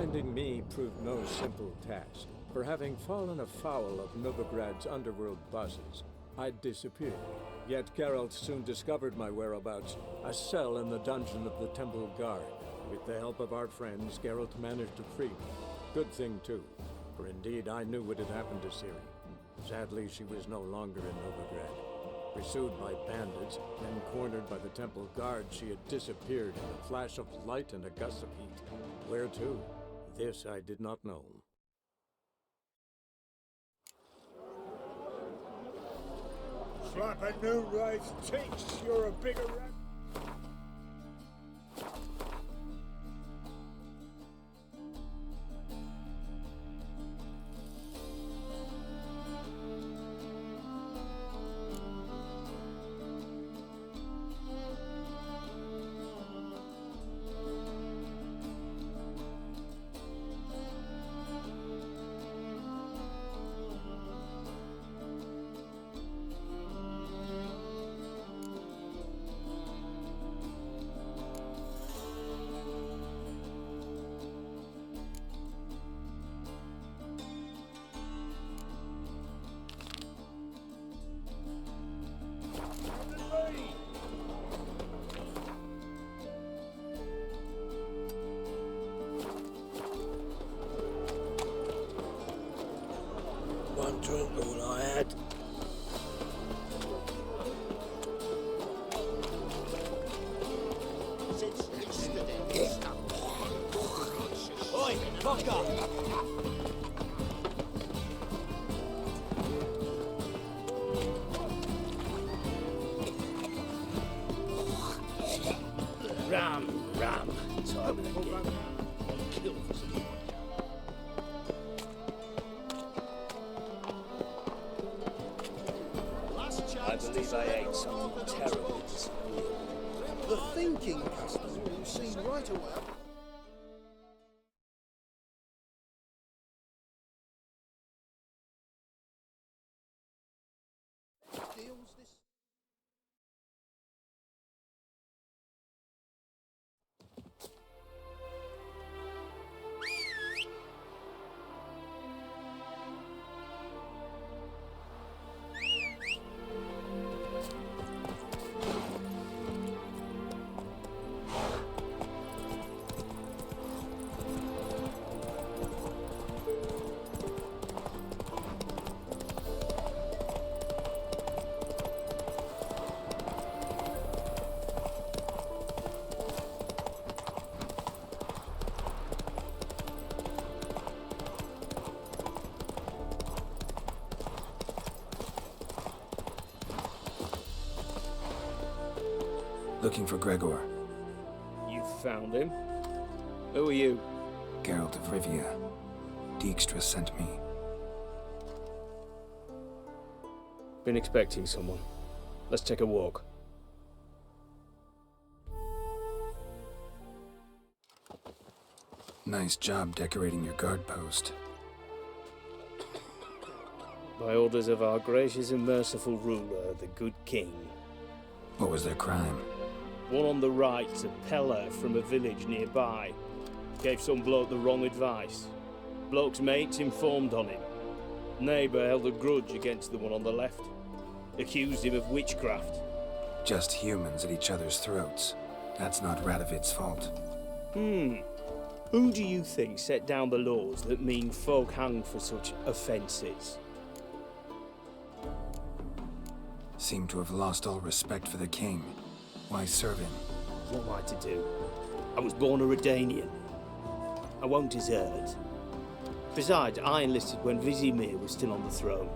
Finding me proved no simple task, for having fallen afoul of Novigrad's underworld bosses, I disappeared. Yet Geralt soon discovered my whereabouts, a cell in the dungeon of the Temple Guard. With the help of our friends, Geralt managed to free me. Good thing too, for indeed I knew what had happened to Ciri. Sadly, she was no longer in Novigrad. Pursued by bandits, then cornered by the Temple Guard, she had disappeared in a flash of light and a gust of heat. Where to? This I did not know. Slap a new rice cheeks, you're a bigger rat. One drink all I had. Since yesterday, Oi, vodka! Ram. Time again. Kill for some vodka. I believe I ate something terrible this morning. The thinking customer will see right away. Deals this. Looking for Gregor. You found him? Who are you? Geralt of Rivia. Dijkstra sent me. Been expecting someone. Let's take a walk. Nice job decorating your guard post. By orders of our gracious and merciful ruler, the good king. What was their crime? One on the right's a peller from a village nearby. Gave some bloke the wrong advice. Bloke's mates informed on him. Neighbour held a grudge against the one on the left. Accused him of witchcraft. Just humans at each other's throats. That's not Radovid's fault. Who do you think set down the laws that mean folk hang for such offences? Seem to have lost all respect for the king. Why serve him? What am I to do? I was born a Redanian. I won't desert. Besides, I enlisted when Vizimir was still on the throne.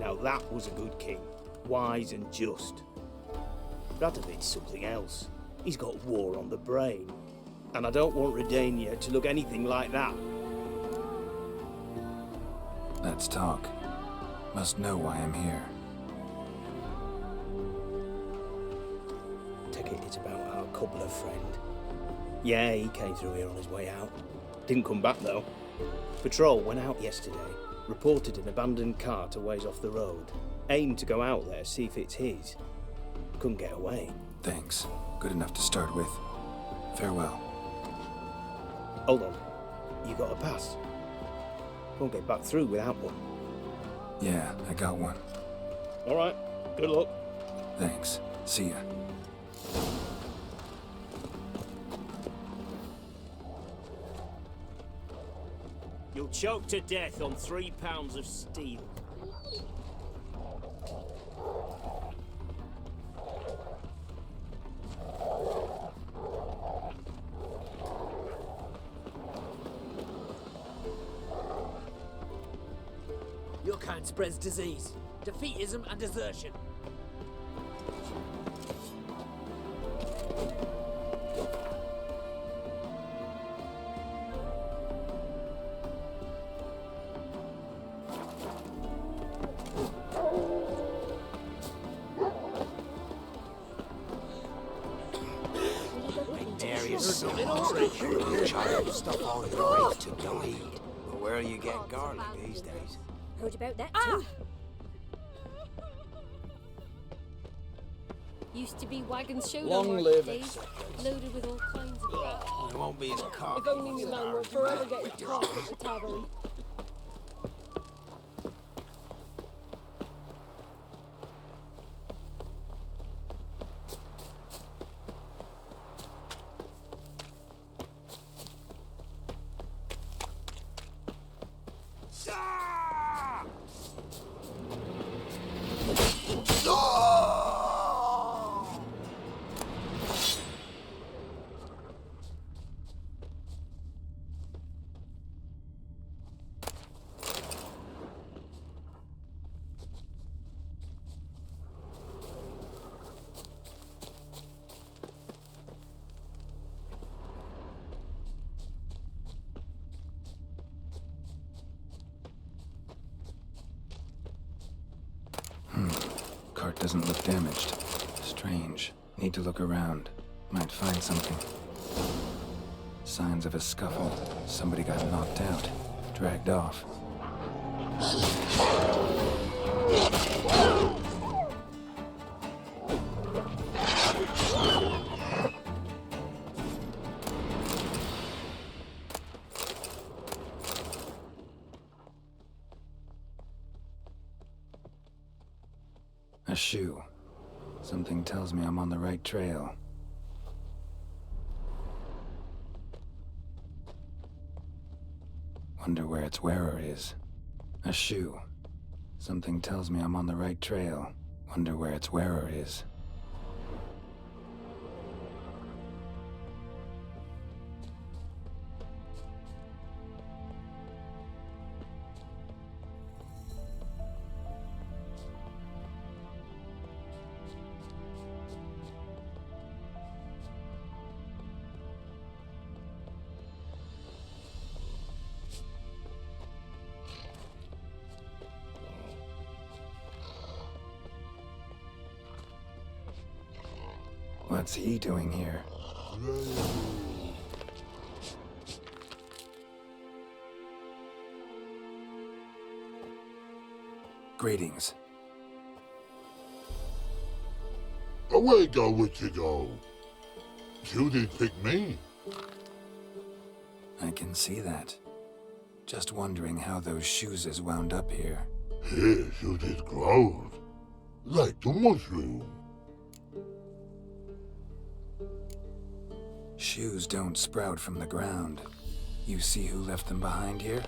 Now that was a good king. Wise and just. Radovid's something else. He's got war on the brain. And I don't want Redania to look anything like that. Let's talk. Must know why I'm here. It's about our cobbler friend. Yeah, he came through here on his way out. Didn't come back though. Patrol went out yesterday, reported an abandoned cart a ways off the road. Aimed to go out there, see if it's his. Couldn't get away. Thanks. Good enough to start with. Farewell. Hold on. You got a pass? Won't get back through without one. Yeah, I got one. All right, good luck. Thanks. See ya. You'll choke to death on 3 pounds of steel. Your kind spreads disease, defeatism and desertion. Child, stop all your ways to die. But where you get garlic these days? Heard about that too. Used to be wagons showed Long on live market days, loaded with all kinds of crap. There won't be a car. If only my man were forever getting caught at the tavern. Cart doesn't look damaged. Strange. Need to look around. Might find something. Signs of a scuffle. Somebody got knocked out. Dragged off. A shoe. Something tells me I'm on the right trail. Wonder where its wearer is. A shoe. Something tells me I'm on the right trail. Wonder where its wearer is. What's he doing here? Greetings. Away go with you go. You did pick me. I can see that. Just wondering how those shoes is wound up here. Yes, you did growled. Like the mushroom. Shoes don't sprout from the ground. You see who left them behind here?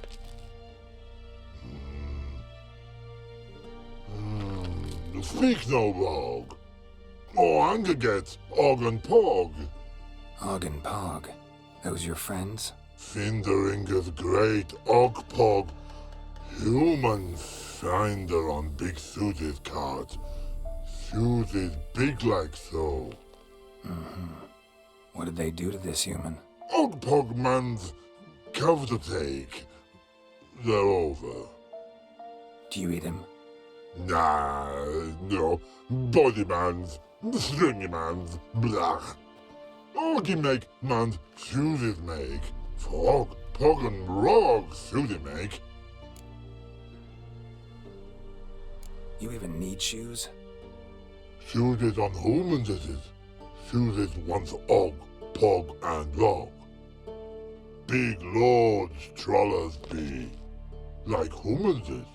Speak no log. Oh, anger gets Og and Pog. Og and Pog. Those your friends? Finderinger's great Og Pog. Human finder on big suited cart. Suited big like so. What did they do to this human? Og Pog man's cover to take. They're over. Do you eat him? Nah, no. Body man's, stringy man's, blach. Oggy make man's suited make. Frog, Pog and Rog suited make. You even need shoes? Suited on humans it is. Suited once Og, Pog and Rog. big lords trollers be. Like humans is.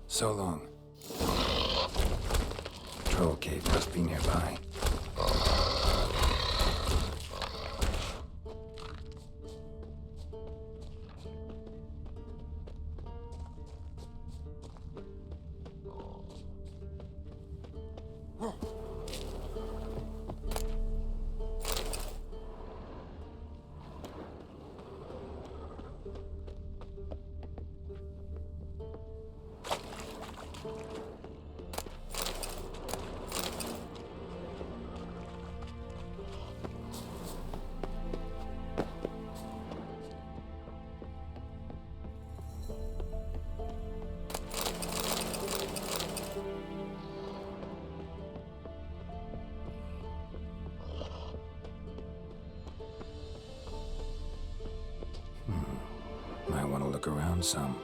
So long. Troll cave must be nearby. Might want to look around some.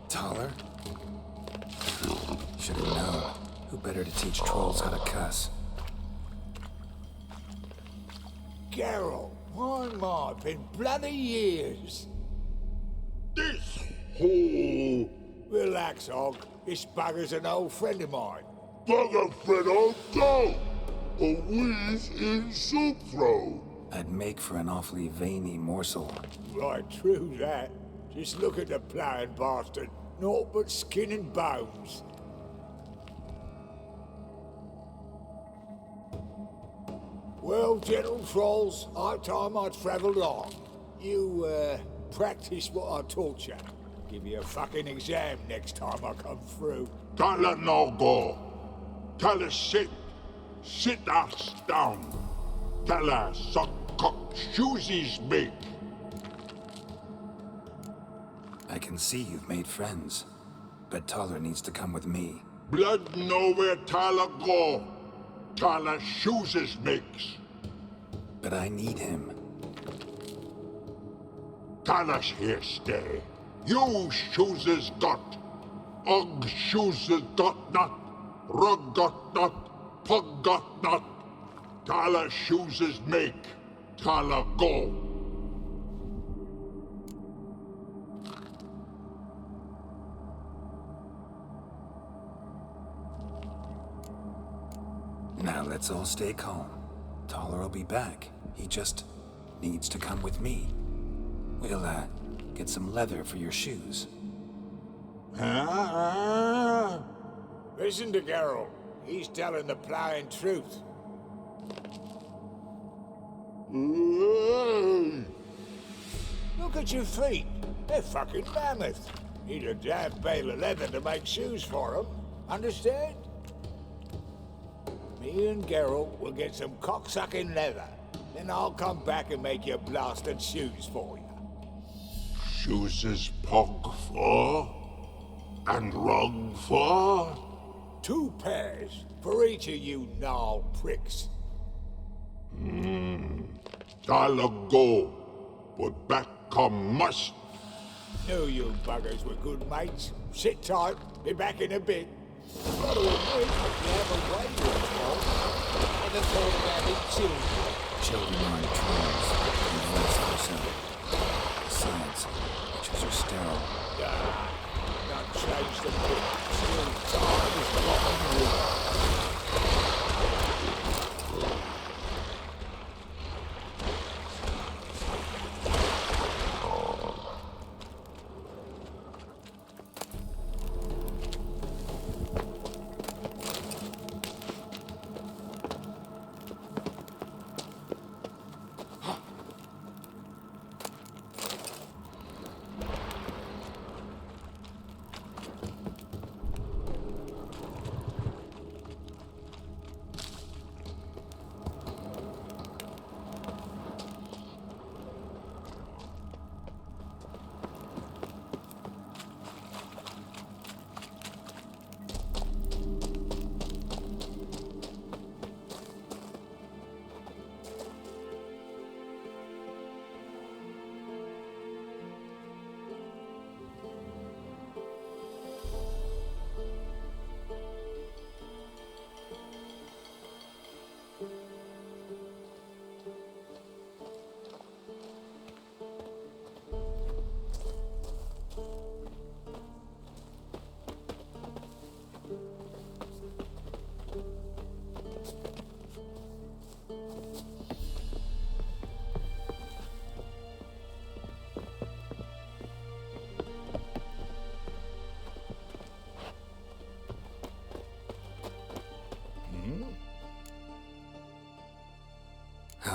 Taller? Should have known. Who better to teach trolls how to cuss? Geralt, my, been bloody years. This whole Relax, Og. This bugger's an old friend of mine. bugger friend also. A wheeze in soup throw. I'd make for an awfully veiny morsel. Right, true that. Just look at the ploughing bastard. Naught but skin and bones. Well, gentle trolls, high time I travelled on. You, practice what I taught you. Give you a fucking exam next time I come through. Can't let no go. Tell her sit. Sit us down. Tell her suck cock shoesies big. I can see you've made friends, but Taller needs to come with me. Blood know where Tyler go. Tyler shoes makes. But I need him. Tyler's here stay. You shoes got. Og shoes got not. Rug got not. Pug got not. Tyler shoes make. Tyler go. Now let's all stay calm. Taller will be back. He just needs to come with me. We'll, get some leather for your shoes. Listen to Geralt. He's telling the ploughing truth. Look at your feet. They're fucking mammoth. Need a damn bale of leather to make shoes for them. Understand? Me and Geralt will get some cocksucking leather. Then I'll come back and make your blasted shoes for you. Shoes is pug for? And rug for? 2 pairs for each of you gnarled pricks. Tyler go. But back come must. Knew you buggers were good mates. Sit tight. Be back in a bit. Got to admit, you have a way with it, never thought about it children. Children aren't trolls, and vice versa. Besides, witches are sterile. Not changed a bit. Still tired as rotten wood.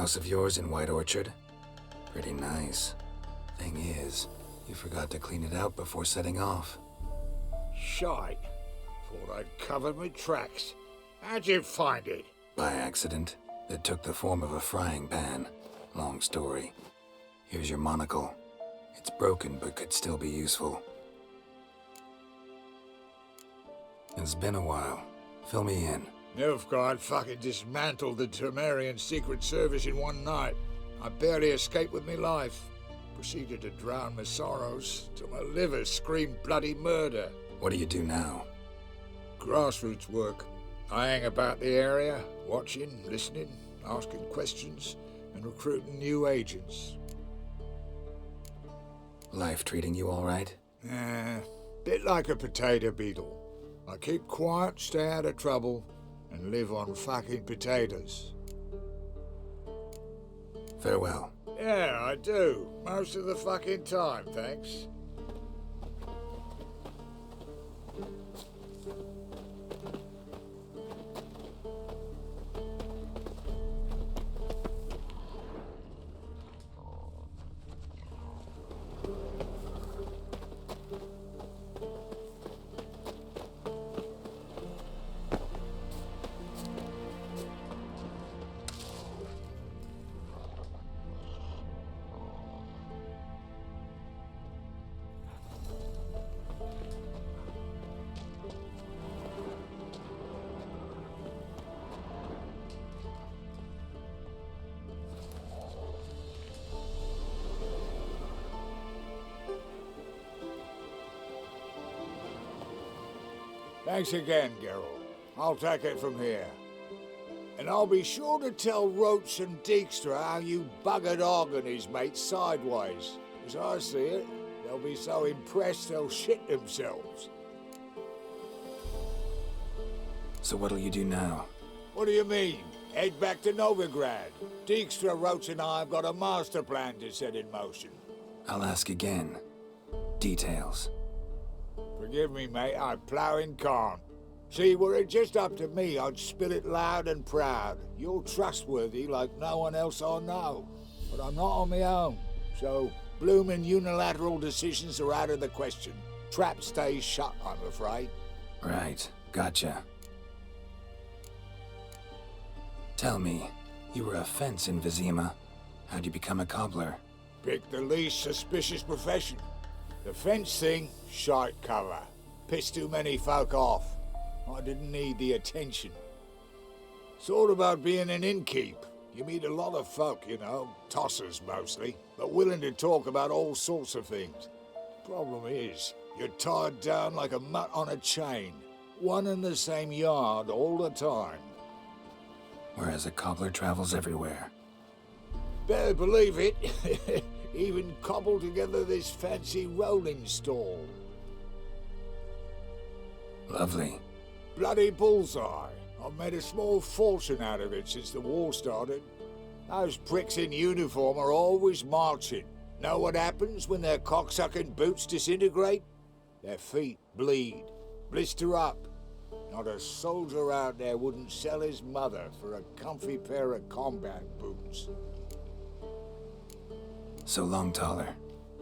house of yours in White Orchard? Pretty nice. Thing is, you forgot to clean it out before setting off. Shite. Thought I'd covered my tracks. How'd you find it? By accident. It took the form of a frying pan. Long story. Here's your monocle. It's broken, but could still be useful. It's been a while. Fill me in. Nilfgaard fucking dismantled the Temerian Secret Service in one night. I barely escaped with my life. Proceeded to drown my sorrows till my liver screamed bloody murder. What do you do now? Grassroots work. I hang about the area, watching, listening, asking questions, and recruiting new agents. Life treating you all right? Bit like a potato beetle. I keep quiet, stay out of trouble, and live on fucking potatoes. Farewell. Yeah, I do. Most of the fucking time, thanks. Thanks again, Geralt. I'll take it from here. And I'll be sure to tell Roach and Dijkstra how you buggered Og and his mates sideways. As I see it, they'll be so impressed they'll shit themselves. So what'll you do now? What do you mean? Head back to Novigrad. Dijkstra, Roach and I have got a master plan to set in motion. I'll ask again. Details. Forgive me, mate, I plough in calm. See, were it just up to me, I'd spill it loud and proud. You're trustworthy like no one else I know. But I'm not on my own, so bloomin' unilateral decisions are out of the question. Trap stays shut, I'm afraid. Right, gotcha. Tell me, you were a fence in Vizima. How'd you become a cobbler? Pick the least suspicious profession. The fence thing, shite cover. Pissed too many folk off. I didn't need the attention. It's all about being an innkeep. You meet a lot of folk, you know, tossers mostly, but willing to talk about all sorts of things. Problem is, you're tied down like a mutt on a chain. One and the same yard all the time. Whereas a cobbler travels everywhere. Better believe it. Even cobbled together this fancy rolling stall. Lovely. Bloody bullseye. I've made a small fortune out of it since the war started. Those pricks in uniform are always marching. Know what happens when their cocksucking boots disintegrate? Their feet bleed, blister up. Not a soldier out there wouldn't sell his mother for a comfy pair of combat boots. So long, Taller,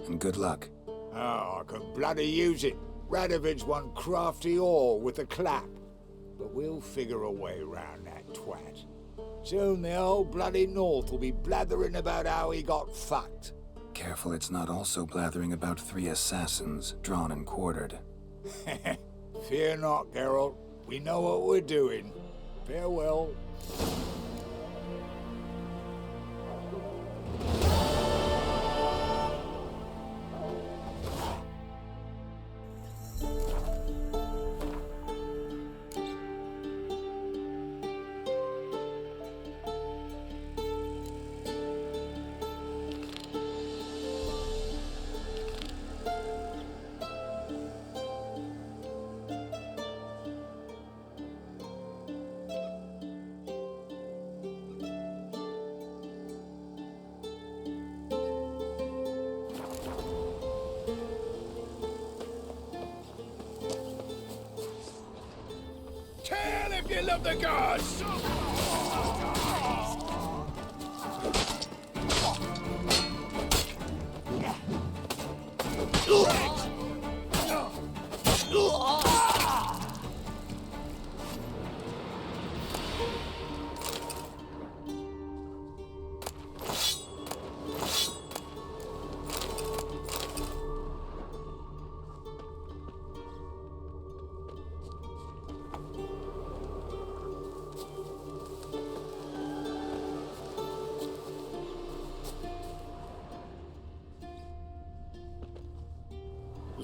and good luck. Oh, I can bloody use it. Radovid's one crafty ore with a clap. But we'll figure a way around that twat. Soon the whole bloody North will be blathering about how he got fucked. Careful it's not also blathering about 3 assassins, drawn and quartered. Fear not, Geralt. We know what we're doing. Farewell. Tell if you love the gods!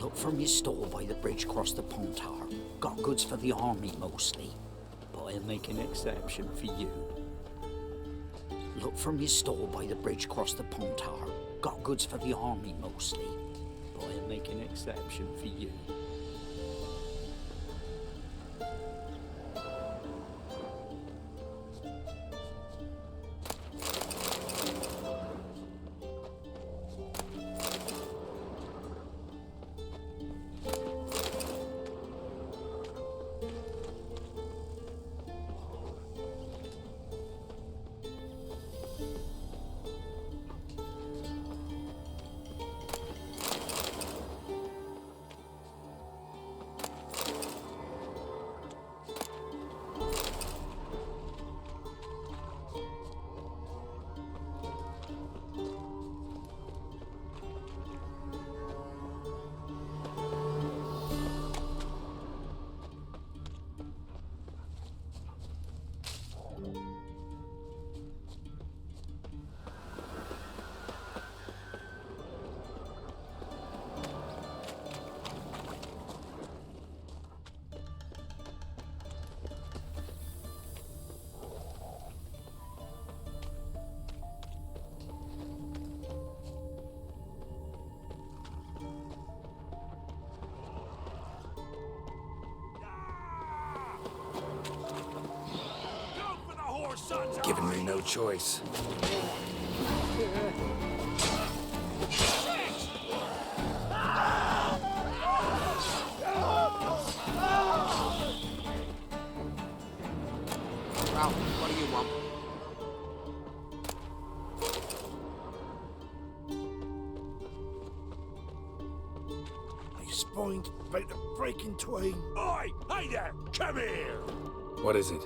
Look from your store by the bridge across the Pontar. Got goods for the army mostly, but I'll make an exception for you. Look from your store by the bridge across the Pontar. Got goods for the army mostly, but I'll make an exception for you. Giving me no choice. Well, what do you want? I spied about the breaking twain. Oi! Hey there! Come here! What is it?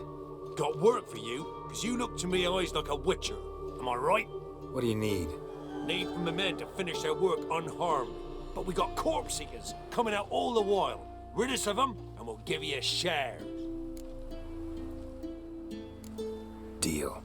Got work for you, because you look to me eyes like a witcher. Am I right? What do you need? Need from the men to finish their work unharmed. But we got corpse seekers coming out all the while. Rid us of them, and we'll give you a share. Deal.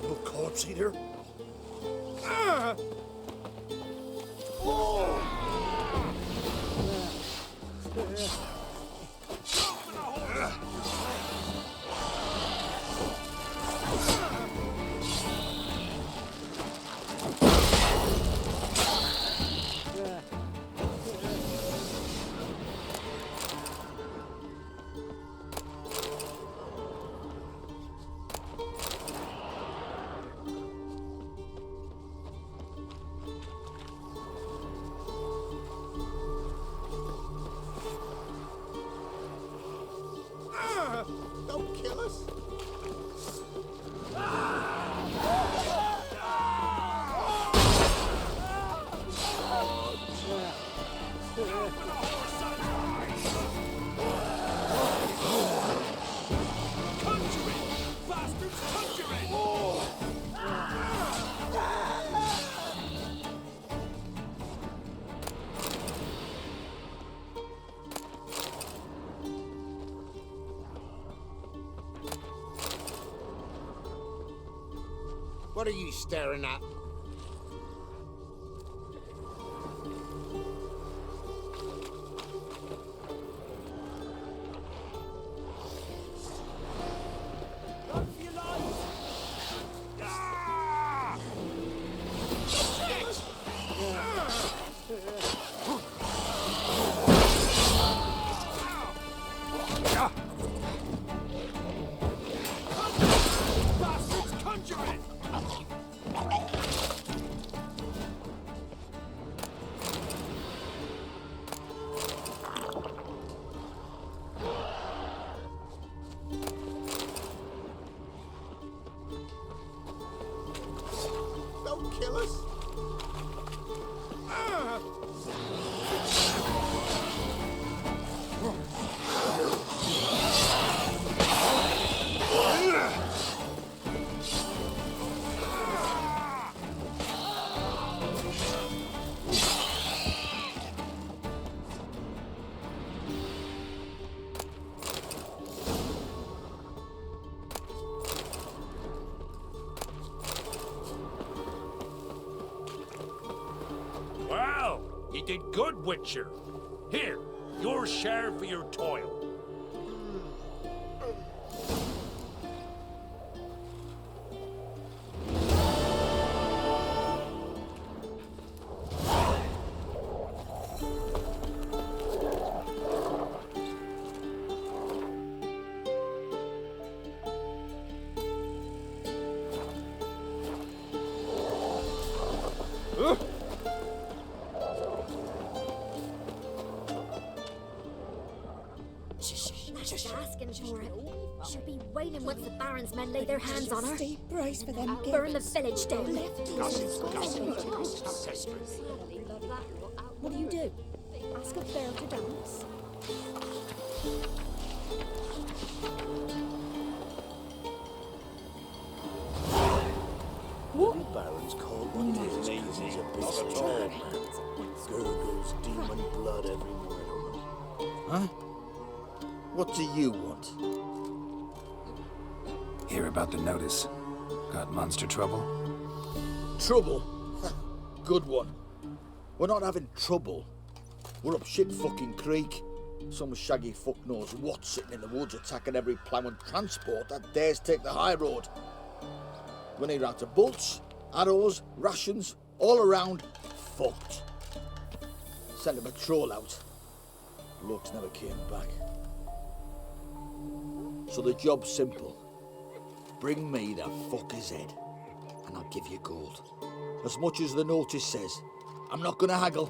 No corpse either. Ah! Oh! Don't kill us. What are you staring at? kill us? did good, Witcher. Here, your share for your toil. Just asking for it. She'll be waiting once the Baron's men lay their hands on her. Steep price for them Burn the village down. What do you do? Ask a bear to dance? The Baron's called one of his names. He's a big tall man. Gurgles demon blood everywhere. Huh? What do you want? Hear about the notice. Got monster trouble? Trouble? Good one. We're not having trouble. We're up shit fucking creek. Some shaggy fuck knows what sitting in the woods attacking every plough and transport that dares take the high road. We need out to bolts, arrows, rations, all around, fucked. Sent a patrol out. Blokes never came back. So the job's simple. Bring me the fucker's head, and I'll give you gold. As much as the notice says. I'm not gonna haggle.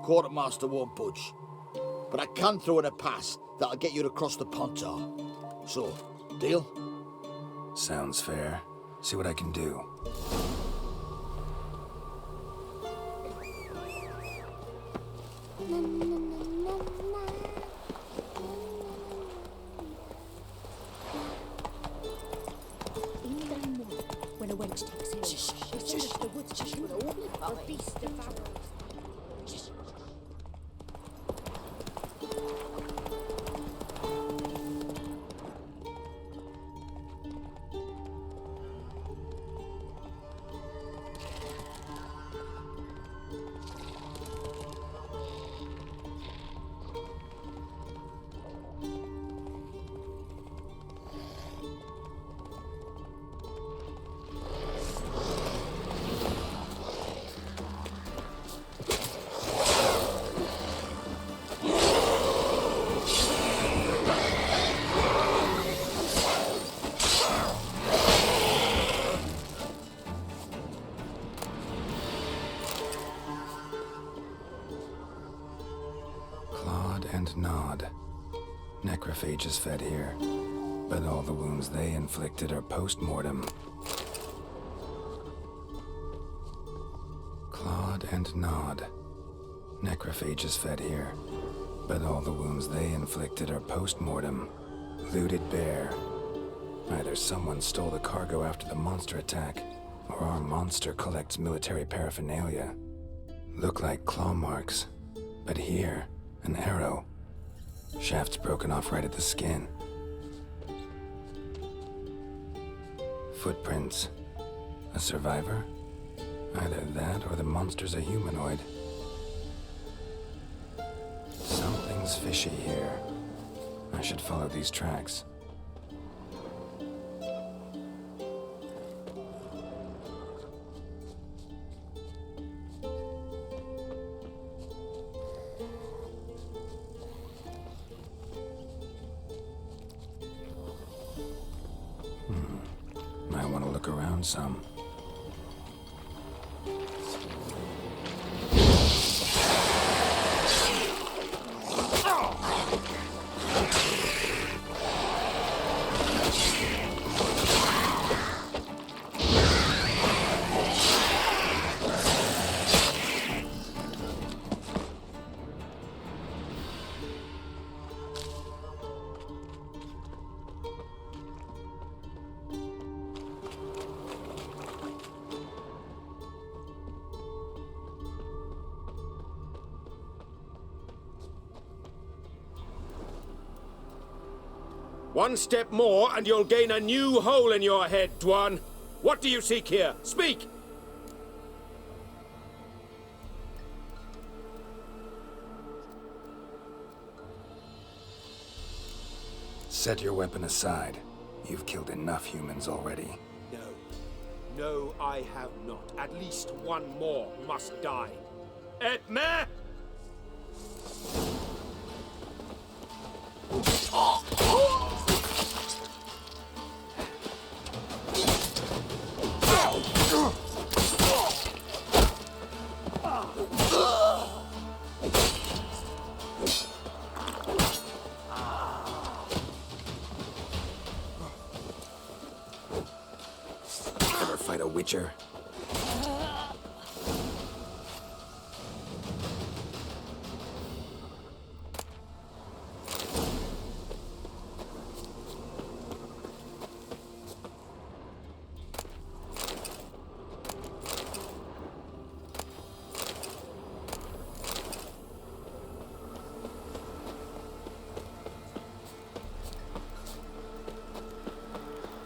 Quartermaster won't budge. But I can throw in a pass that'll get you across the Pontar. So, deal? Sounds fair. See what I can do. When a wench takes him, it's just the woods to shoot or beast devours. And nod. Necrophages fed here, but all the wounds they inflicted are post-mortem. Clawed and nod. Necrophages fed here, but all the wounds they inflicted are post-mortem. Looted bare. Either someone stole the cargo after the monster attack, or our monster collects military paraphernalia. Look like claw marks, but here, an arrow. Shaft's broken off right at the skin. Footprints. A survivor? Either that or the monster's a humanoid. Something's fishy here. I should follow these tracks. Might want to look around some. One step more and you'll gain a new hole in your head, Dwan. What do you seek here? Speak! Set your weapon aside. You've killed enough humans already. No. No, I have not. At least one more must die. Edme! Ever fight a witcher?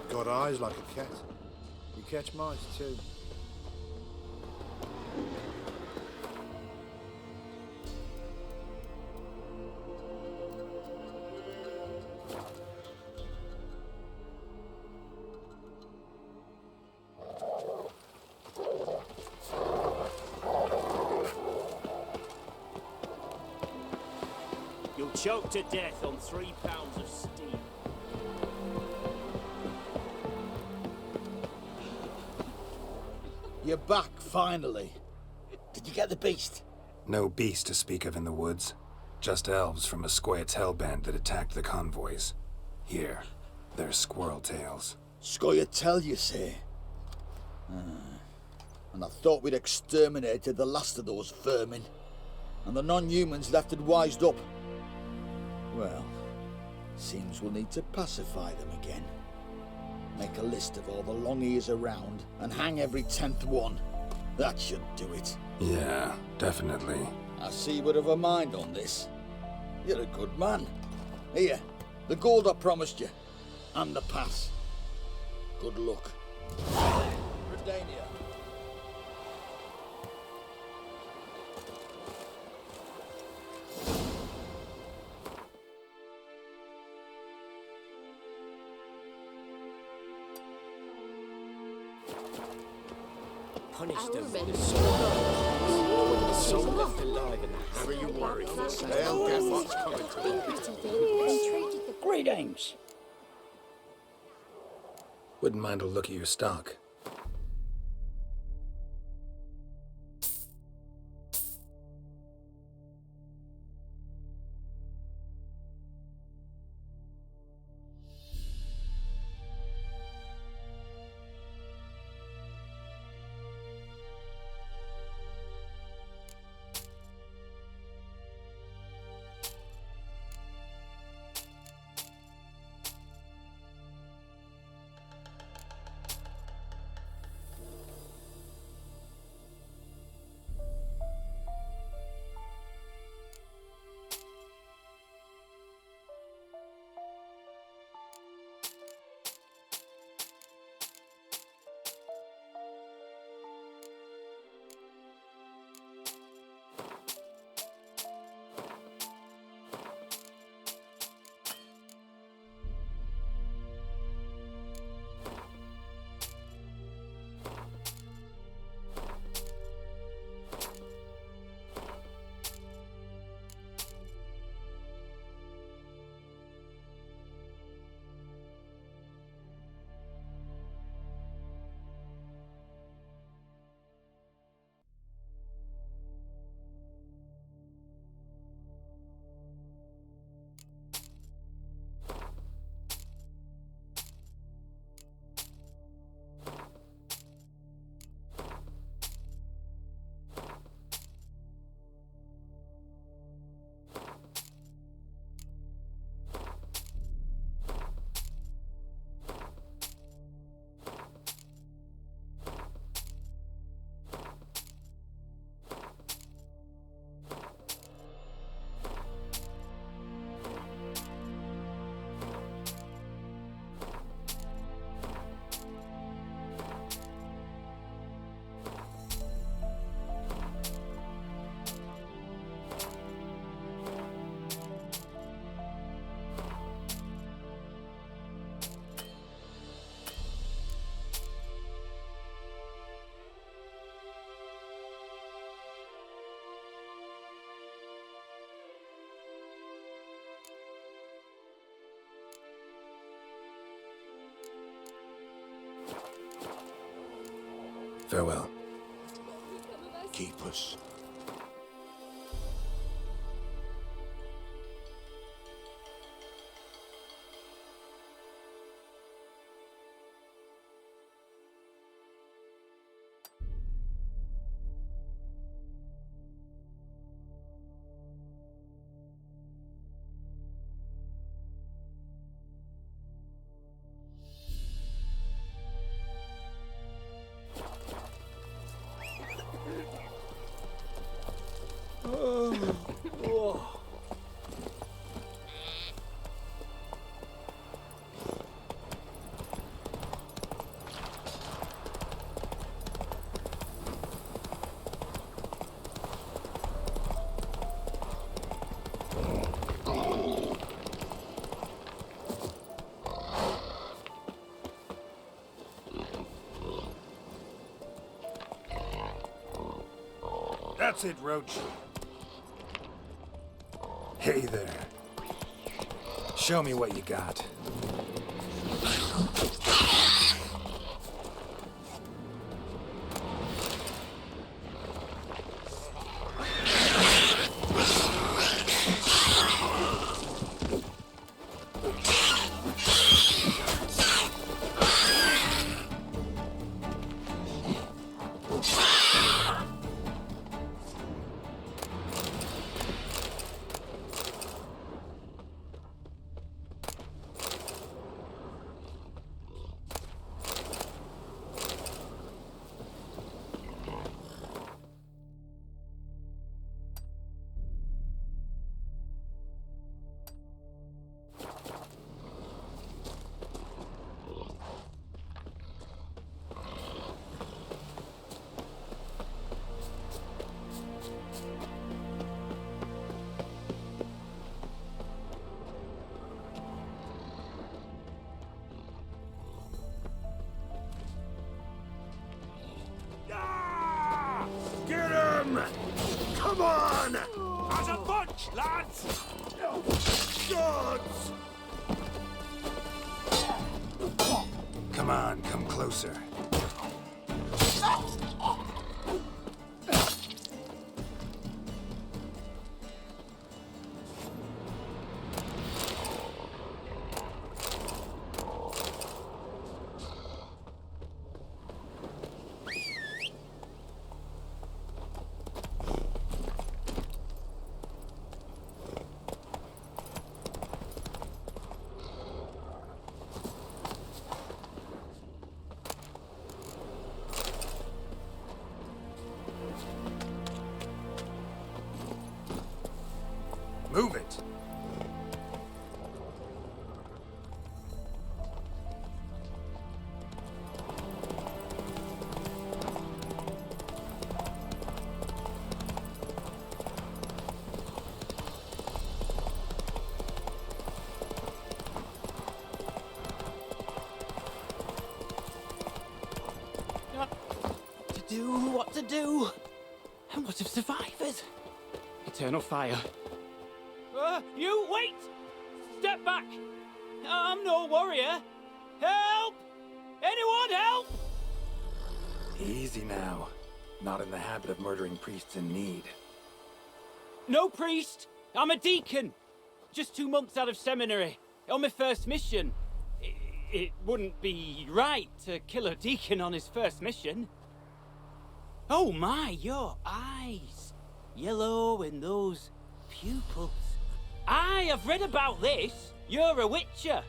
Got eyes like a cat. You catch mice too. You'll choke to death on 3 pounds of steam. You're back, finally. Did you get the beast? No beast to speak of in the woods. Just elves from a Squoyet's hellband that attacked the convoys. Here, they're squirrel tails. Squoyet tell, you say? And I thought we'd exterminated the last of those vermin. And the non-humans left it wised up. Well, seems we'll need to pacify them again. Make a list of all the long ears around and hang every 10th one. That should do it. Yeah, definitely. I see you would have a mind on this. You're a good man. Here, the gold I promised you. And the pass. Good luck. Redania. Punish them. Some left alive in the Never you worry. They'll get what's coming to them. Greetings. Wouldn't mind a look at your stock. Farewell. Keep us. That's it, Roach. Hey there. Show me what you got. Get him! Come on! As a bunch, lads! Gods! Come on, come closer. Move it! What to do? And what of survivors? Eternal fire. You wait! Step back! I'm no warrior. Help! Anyone help? Easy now. Not in the habit of murdering priests in need. No priest. I'm a deacon. Just 2 months out of seminary. On my first mission. It wouldn't be right to kill a deacon on his first mission. Oh my, your eyes. Yellow and those pupils. I have read about this. You're a witcher.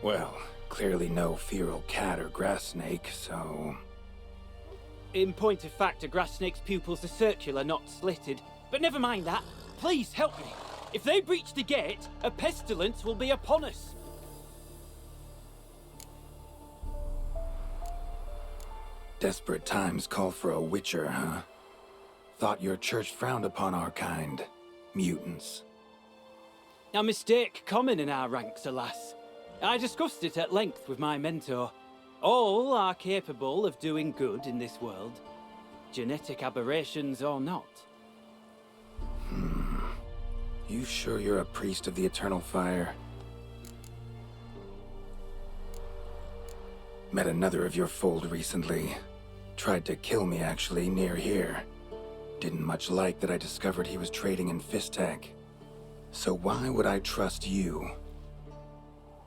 Well, clearly no feral cat or grass snake, so... In point of fact, a grass snake's pupils are circular, not slitted. But never mind that. Please help me. If they breach the gate, a pestilence will be upon us. Desperate times call for a witcher, huh? Thought your church frowned upon our kind. Mutants. A mistake common in our ranks, alas. I discussed it at length with my mentor. All are capable of doing good in this world. Genetic aberrations or not. You sure you're a priest of the Eternal Fire? Met another of your fold recently. tried to kill me actually, near here. Didn't much like that I discovered he was trading in Fistek. So why would I trust you?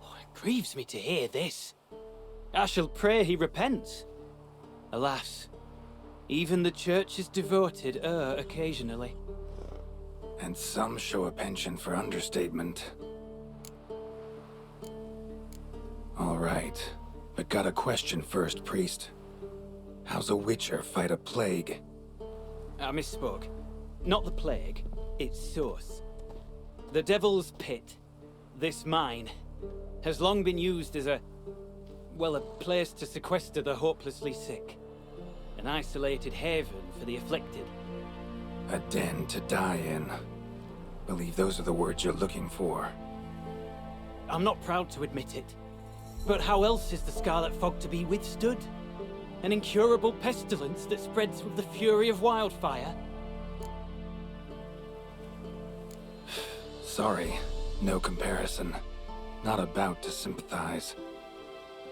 Oh, it grieves me to hear this. I shall pray he repents. Alas, even the Church's devoted err occasionally. And some show a penchant for understatement. All right, but got a question first, priest. How's a witcher fight a plague? I misspoke. Not the plague, its source. The Devil's Pit, this mine, has long been used as a place to sequester the hopelessly sick. An isolated haven for the afflicted. A den to die in. Believe those are the words you're looking for. I'm not proud to admit it, but how else is the Scarlet Fog to be withstood? An incurable pestilence that spreads with the fury of wildfire? Sorry, no comparison. Not about to sympathize.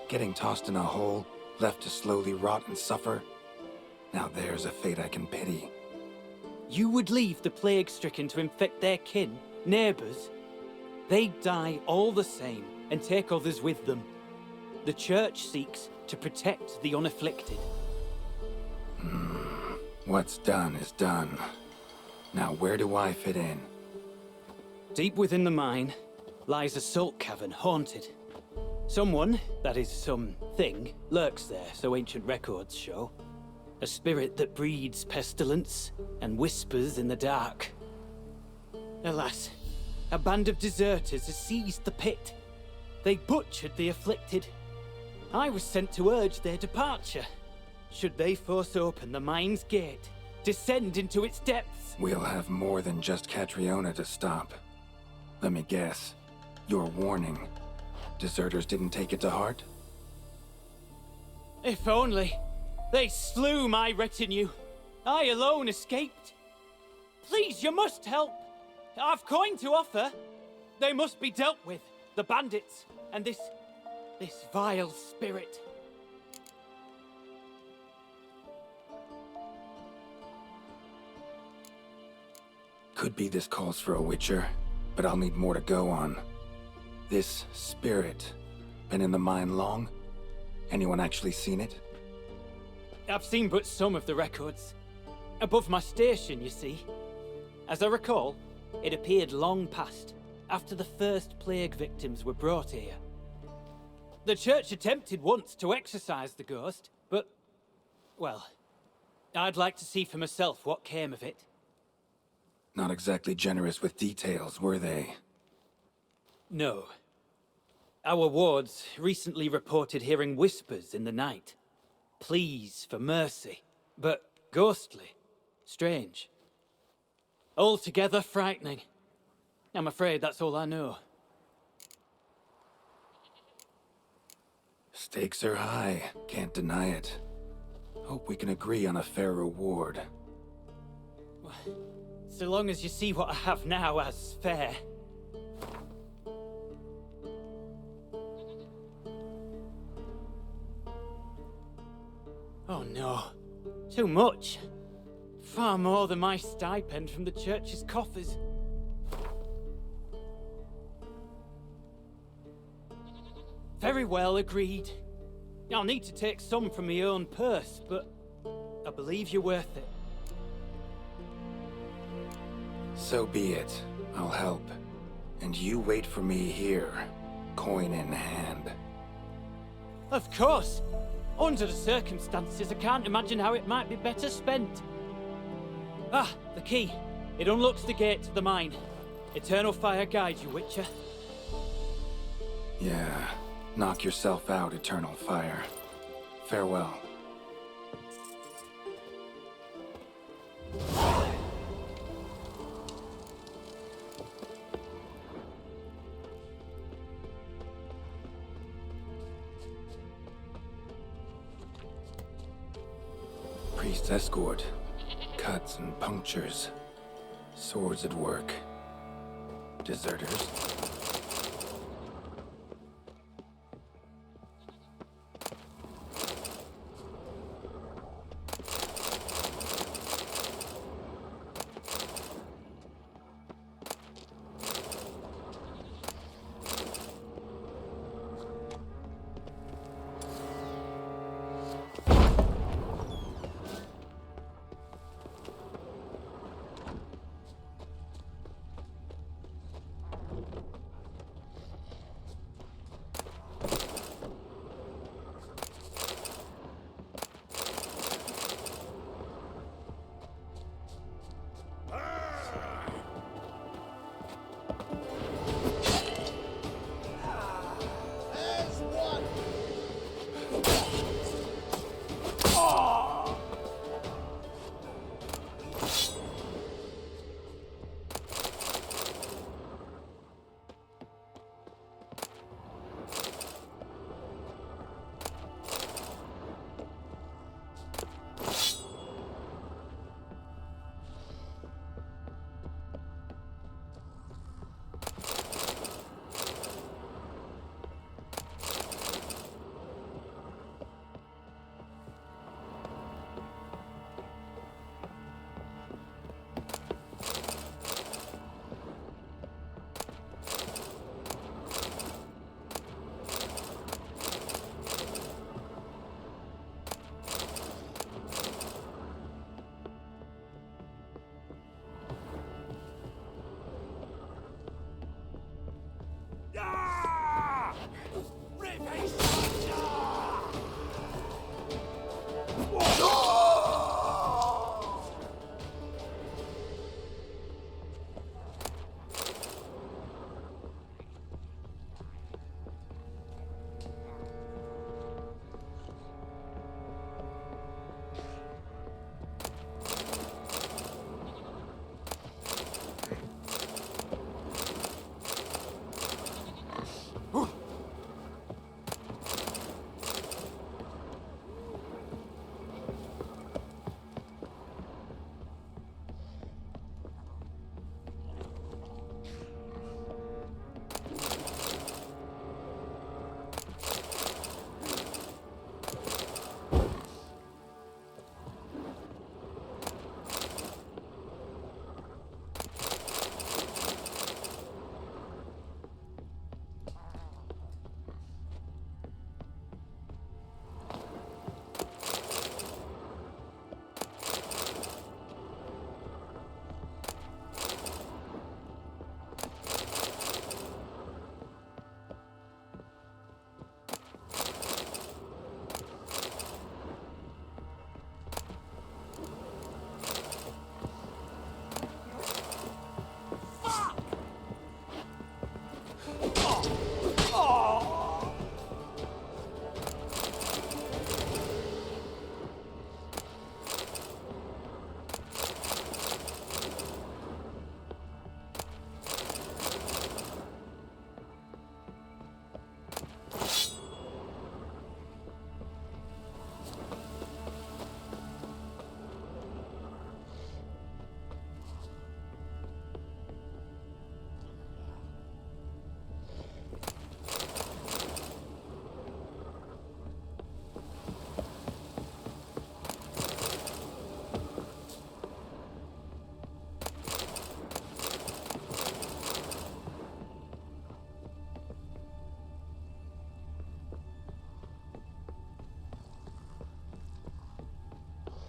Getting tossed in a hole, left to slowly rot and suffer? Now there's a fate I can pity. You would leave the plague-stricken to infect their kin, neighbors? They'd die all the same and take others with them. The Church seeks to protect the unafflicted. What's done is done. Now where do I fit in? Deep within the mine lies a salt cavern haunted. Someone, that is something, lurks there, so ancient records show. A spirit that breeds pestilence and whispers in the dark. Alas, a band of deserters has seized the pit. They butchered the afflicted. I was sent to urge their departure. Should they force open the mine's gate, descend into its depths... We'll have more than just Catriona to stop. Let me guess. Your warning. Deserters didn't take it to heart? If only. They slew my retinue. I alone escaped. Please, you must help. I've coin to offer. They must be dealt with. The bandits and this vile spirit. Could be this calls for a witcher, but I'll need more to go on. This spirit, been in the mine long? Anyone actually seen it? I've seen but some of the records. Above my station, you see. As I recall, it appeared long past, after the first plague victims were brought here. The Church attempted once to exorcise the ghost, but, well, I'd like to see for myself what came of it. Not exactly generous with details, were they? No. Our wards recently reported hearing whispers in the night. Pleas for mercy, but ghostly, strange. Altogether frightening. I'm afraid that's all I know. Stakes are high, can't deny it. Hope we can agree on a fair reward. So long as you see what I have now as fair. Oh no, too much. Far more than my stipend from the Church's coffers. Very well, agreed. I'll need to take some from my own purse, but I believe you're worth it. So be it. I'll help. And you wait for me here, coin in hand. Of course! Under the circumstances, I can't imagine how it might be better spent. Ah, the key. It unlocks the gate to the mine. Eternal fire guide you, Witcher. Yeah. Knock yourself out, Eternal Fire. Farewell. Priest's escort. Cuts and punctures. Swords at work. Deserters.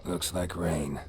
Looks like rain.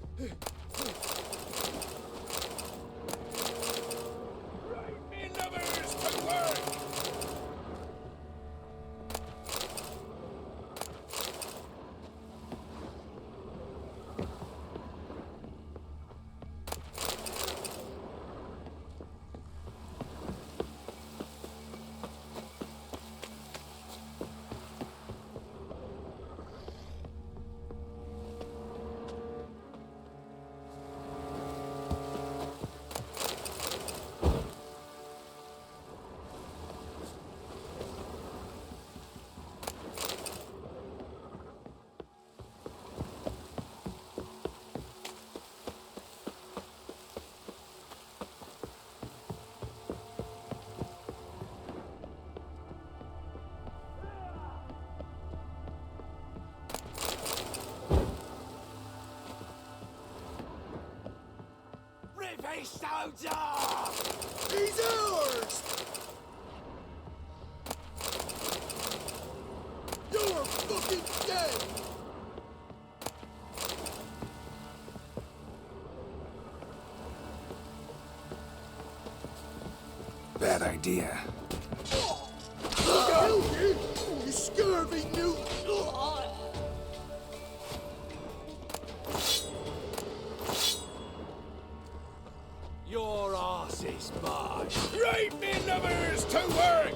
He's ours! You're fucking dead! Bad idea. Look out! You scurvy newt! Your arse is mine. Right, me lovers, to work!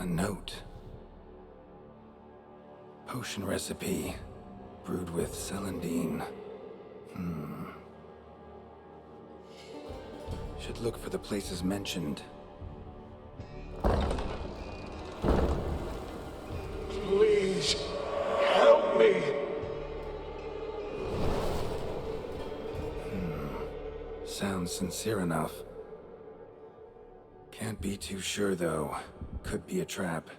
A note. Potion recipe. Brewed with celandine. Should look for the places mentioned. Please, help me! Sounds sincere enough. Can't be too sure, though. Could be a trap.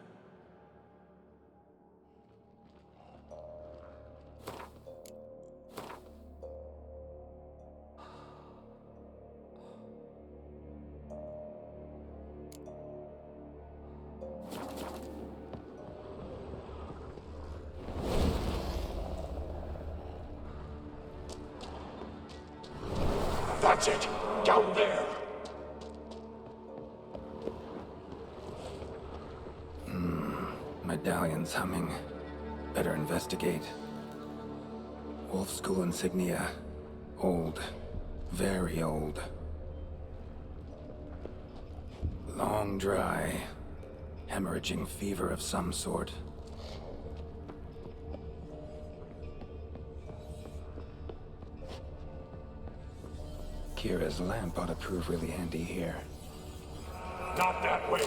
That's it. Down there. Medallion's humming. Better investigate. Wolf School insignia. Old. Very old. Long dry. Hemorrhaging fever of some sort. Kira's lamp ought to prove really handy here. Not that way.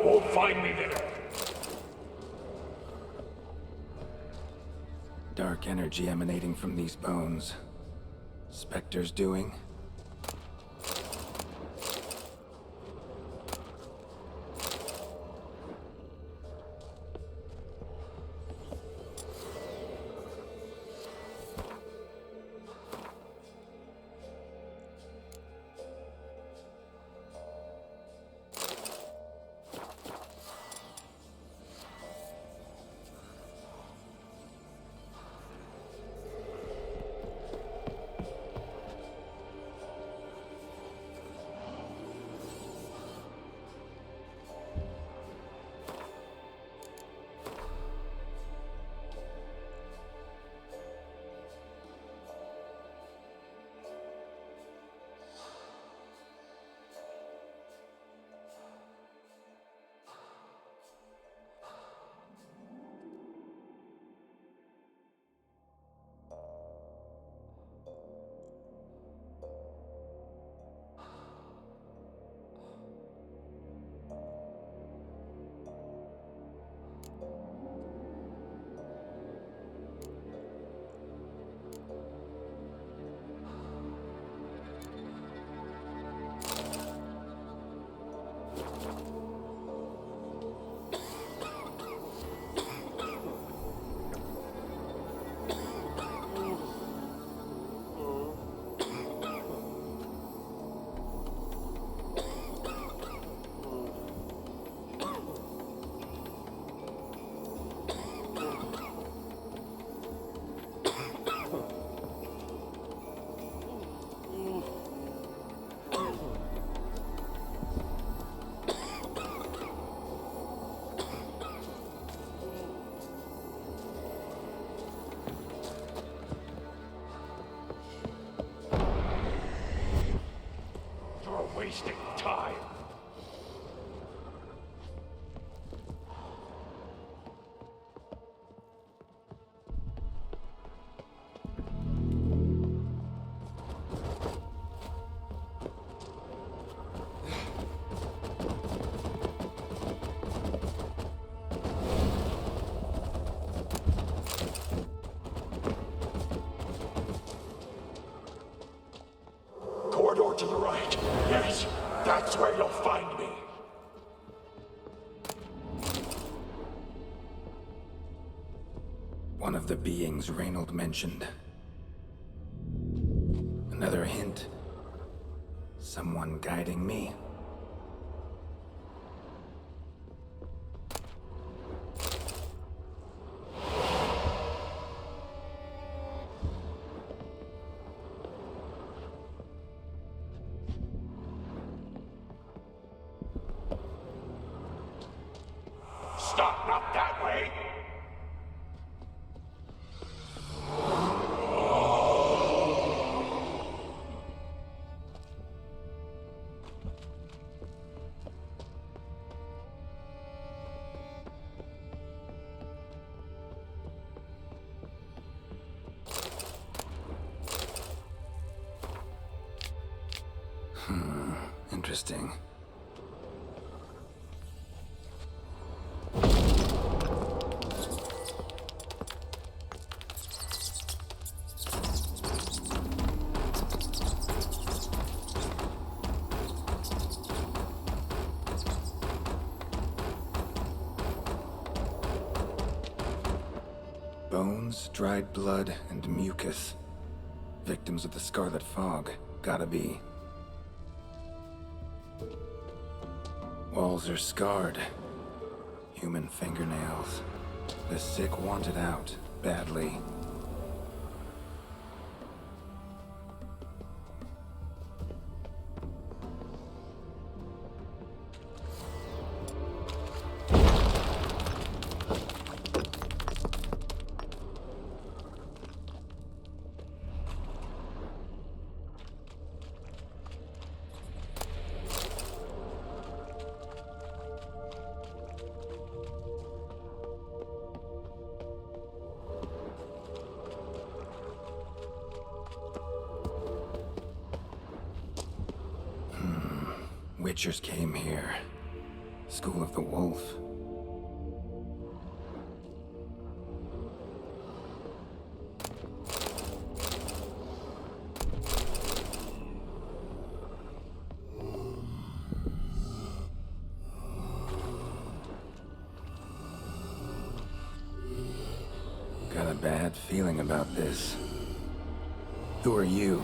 Won't find me there. Dark energy emanating from these bones. Spectre's doing? Wasting time. Corridor to the right. Yes, that's where you'll find me. One of the beings Reynold mentioned. Another hint. Someone guiding me. Stop, not that way. Interesting. Bones, dried blood, and mucus. Victims of the Scarlet Fog. Gotta be. Walls are scarred. Human fingernails. The sick want it out, badly. Witchers came here. School of the Wolf. Got a bad feeling about this. Who are you?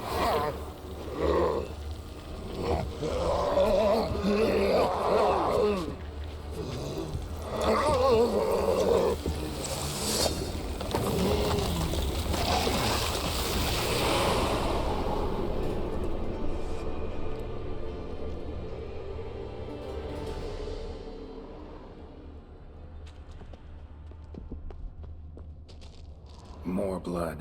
More blood.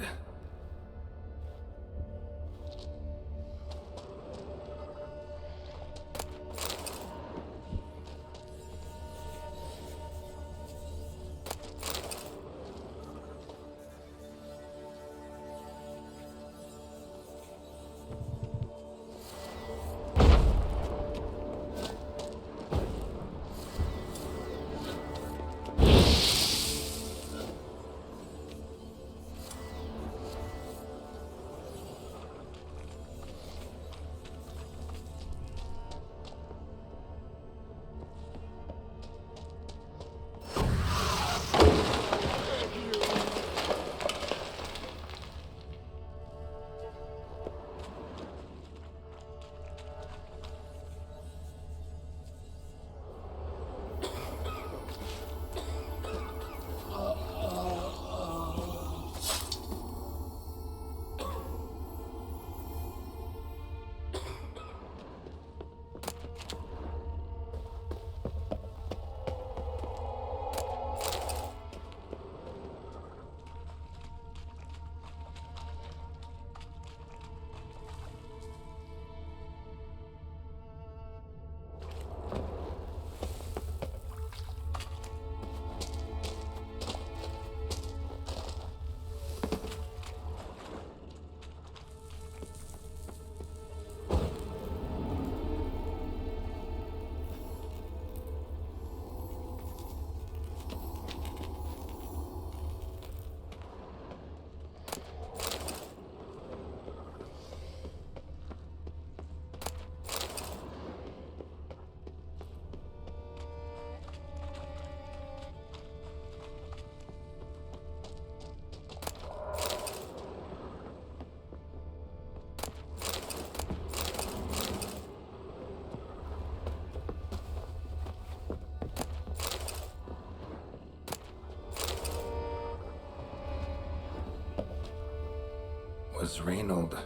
Was Reynold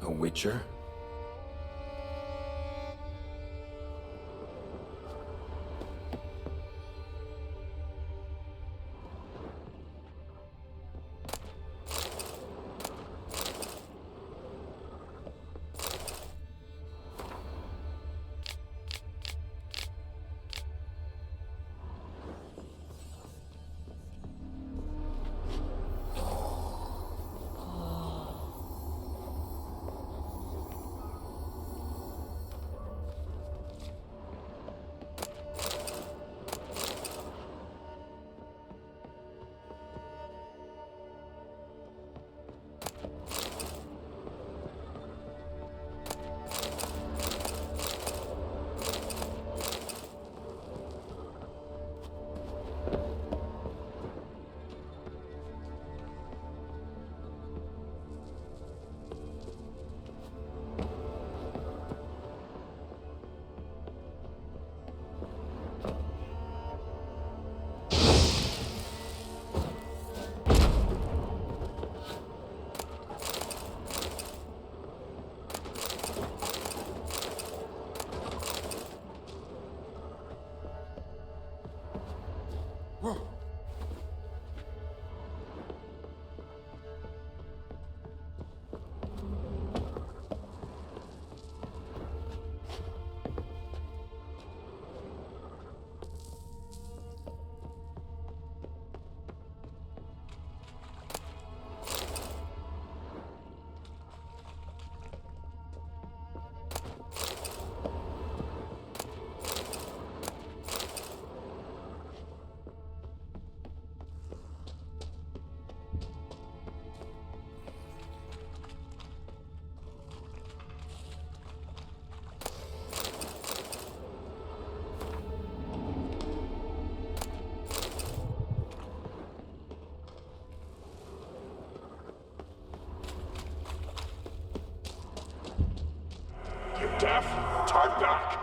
a Witcher? You deaf? Turn back!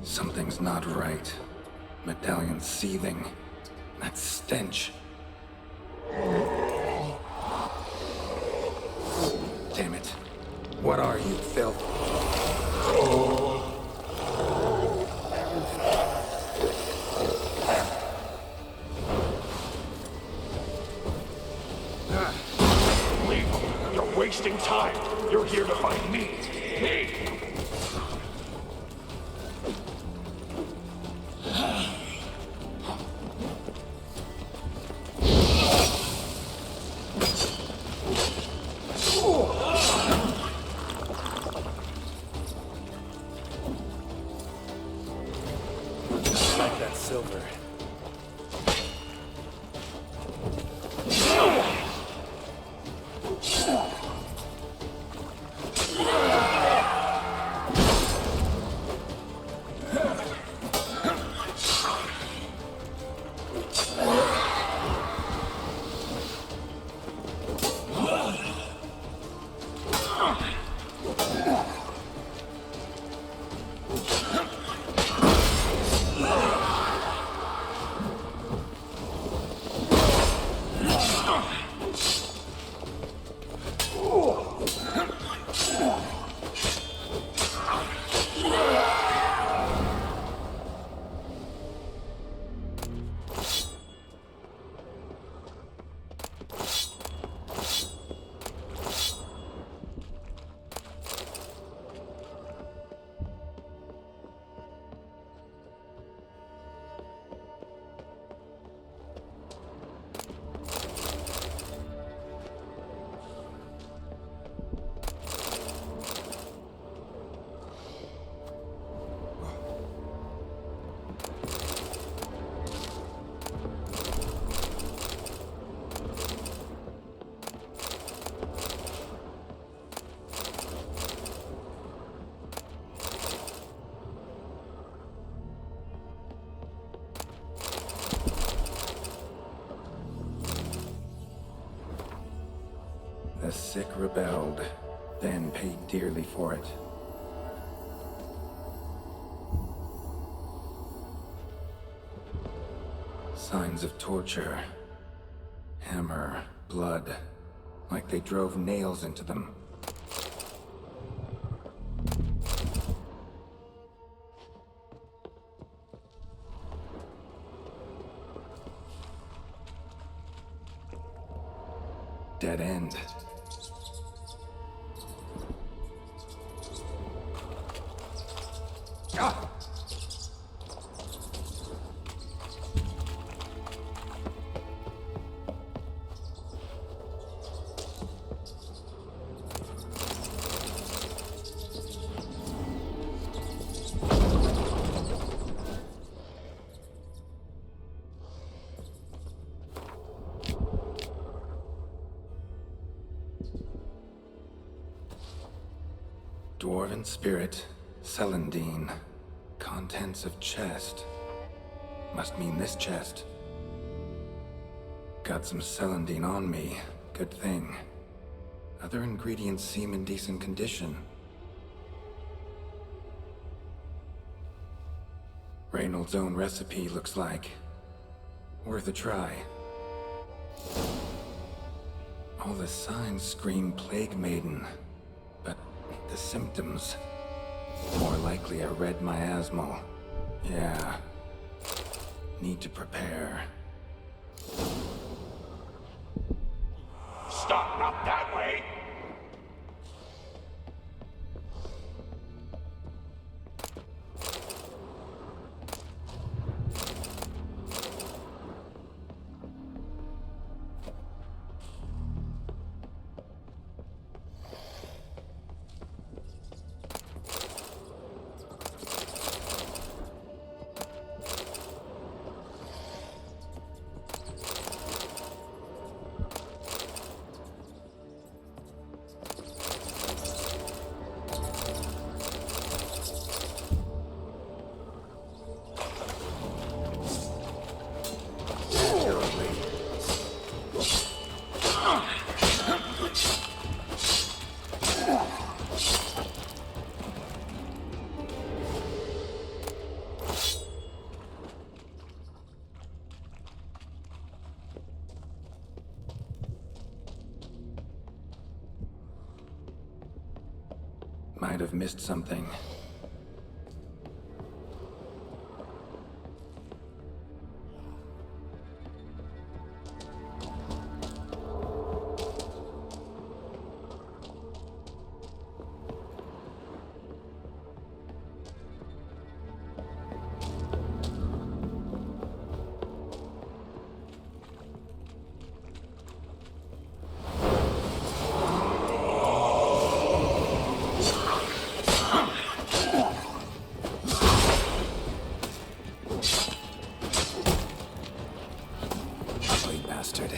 Something's not right. Medallion seething. That stench. Damn it. What are you, filth? Leave him. You're wasting time. You're here to find me. Me! Like that silver. The sick rebelled, then paid dearly for it. Signs of torture. Hammer, blood, like they drove nails into them. Dead end. Ah! Dwarven spirit, Celandine. Contents of chest. Must mean this chest. Got some Celandine on me. Good thing. Other ingredients seem in decent condition. Reynolds' own recipe looks like. Worth a try. All the signs scream Plague Maiden. But the symptoms... more likely a red miasmal. Yeah. Need to prepare. Stop, not that way! Might have missed something. Bastard.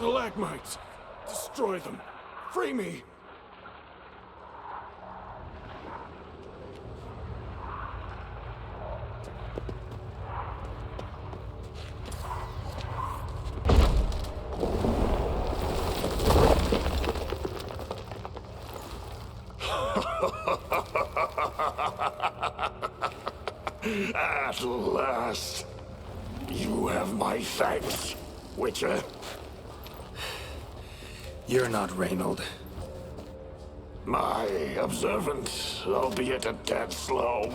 Stalagmites! Destroy them! Free me! At last, you have my thanks, Witcher. You're not Reynold. My observant, albeit a tad slow.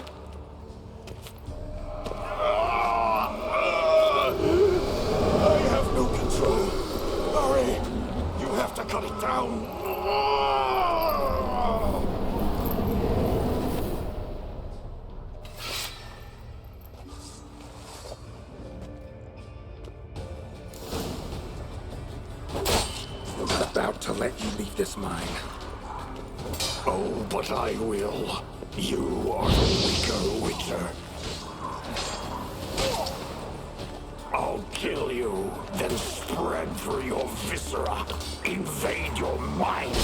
I have no control. Hurry! You have to cut it down. About to let you leave this mine. Oh, but I will. You are the weaker Witcher. I'll kill you, then spread through your viscera. Invade your mind.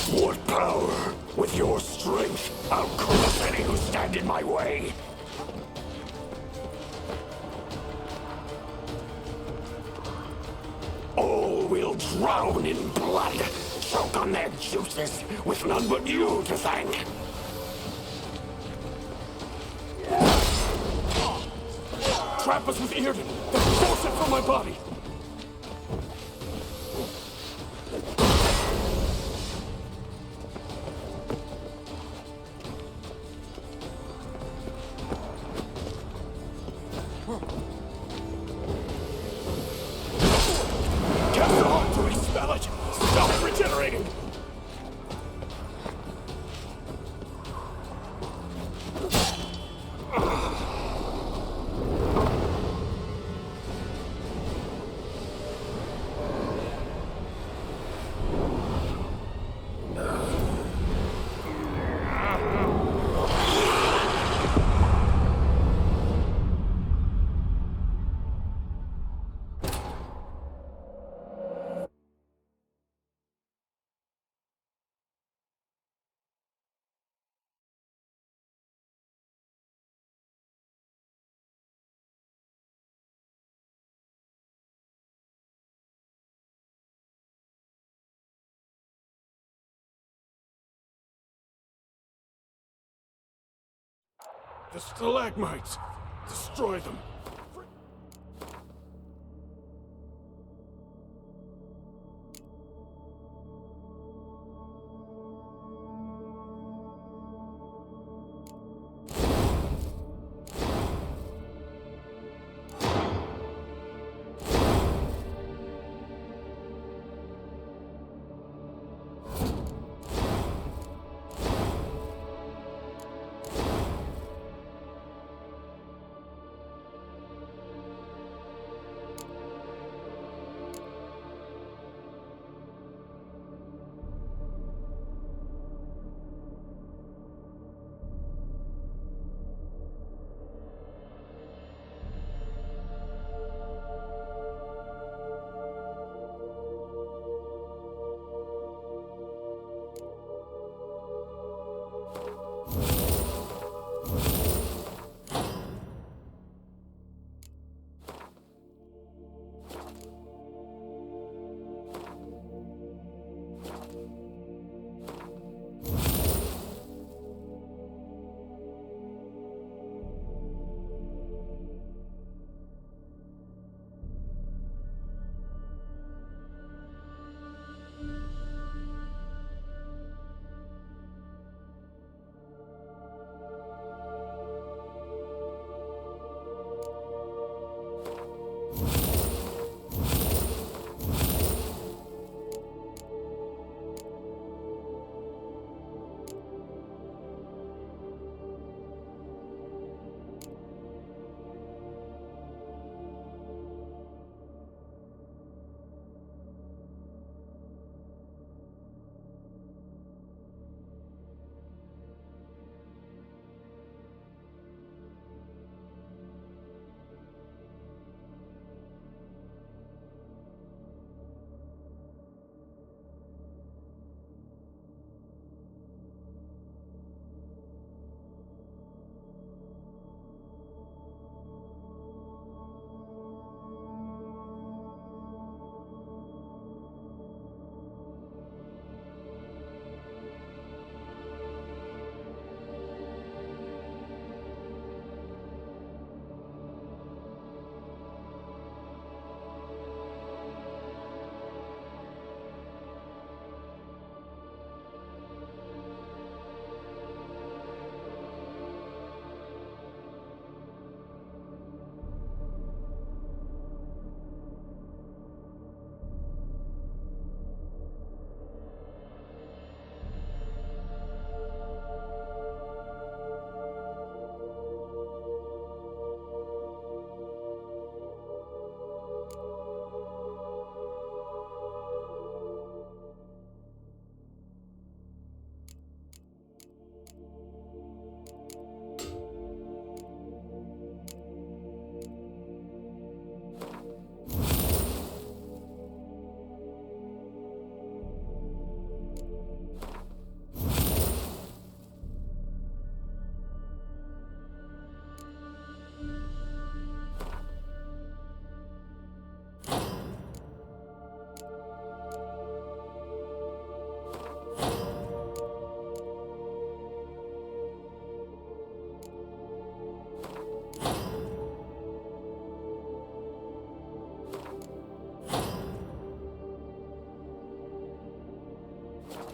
What power? With your strength, I'll crush any who stand in my way. All will drown in blood, choke on their juices, with none but you to thank. Trap us with Earden, then force it from my body. Cast the heart to expel it! Stop it regenerating! The stalagmites! Destroy them!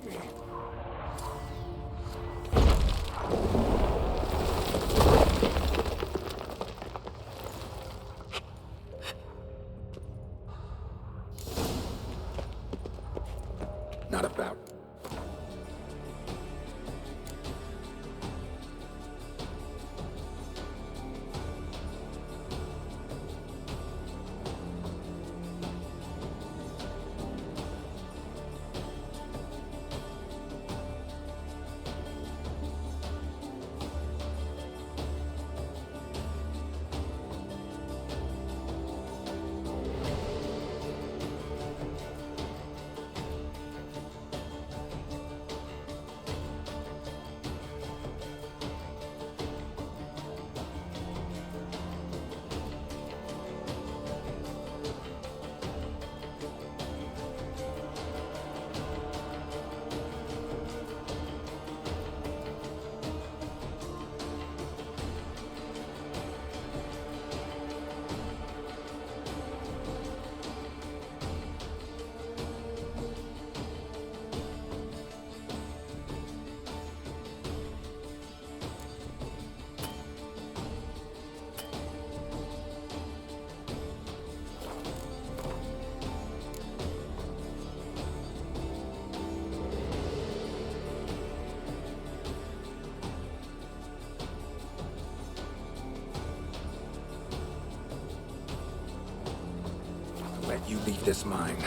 me. Not about. Let you leave this mine.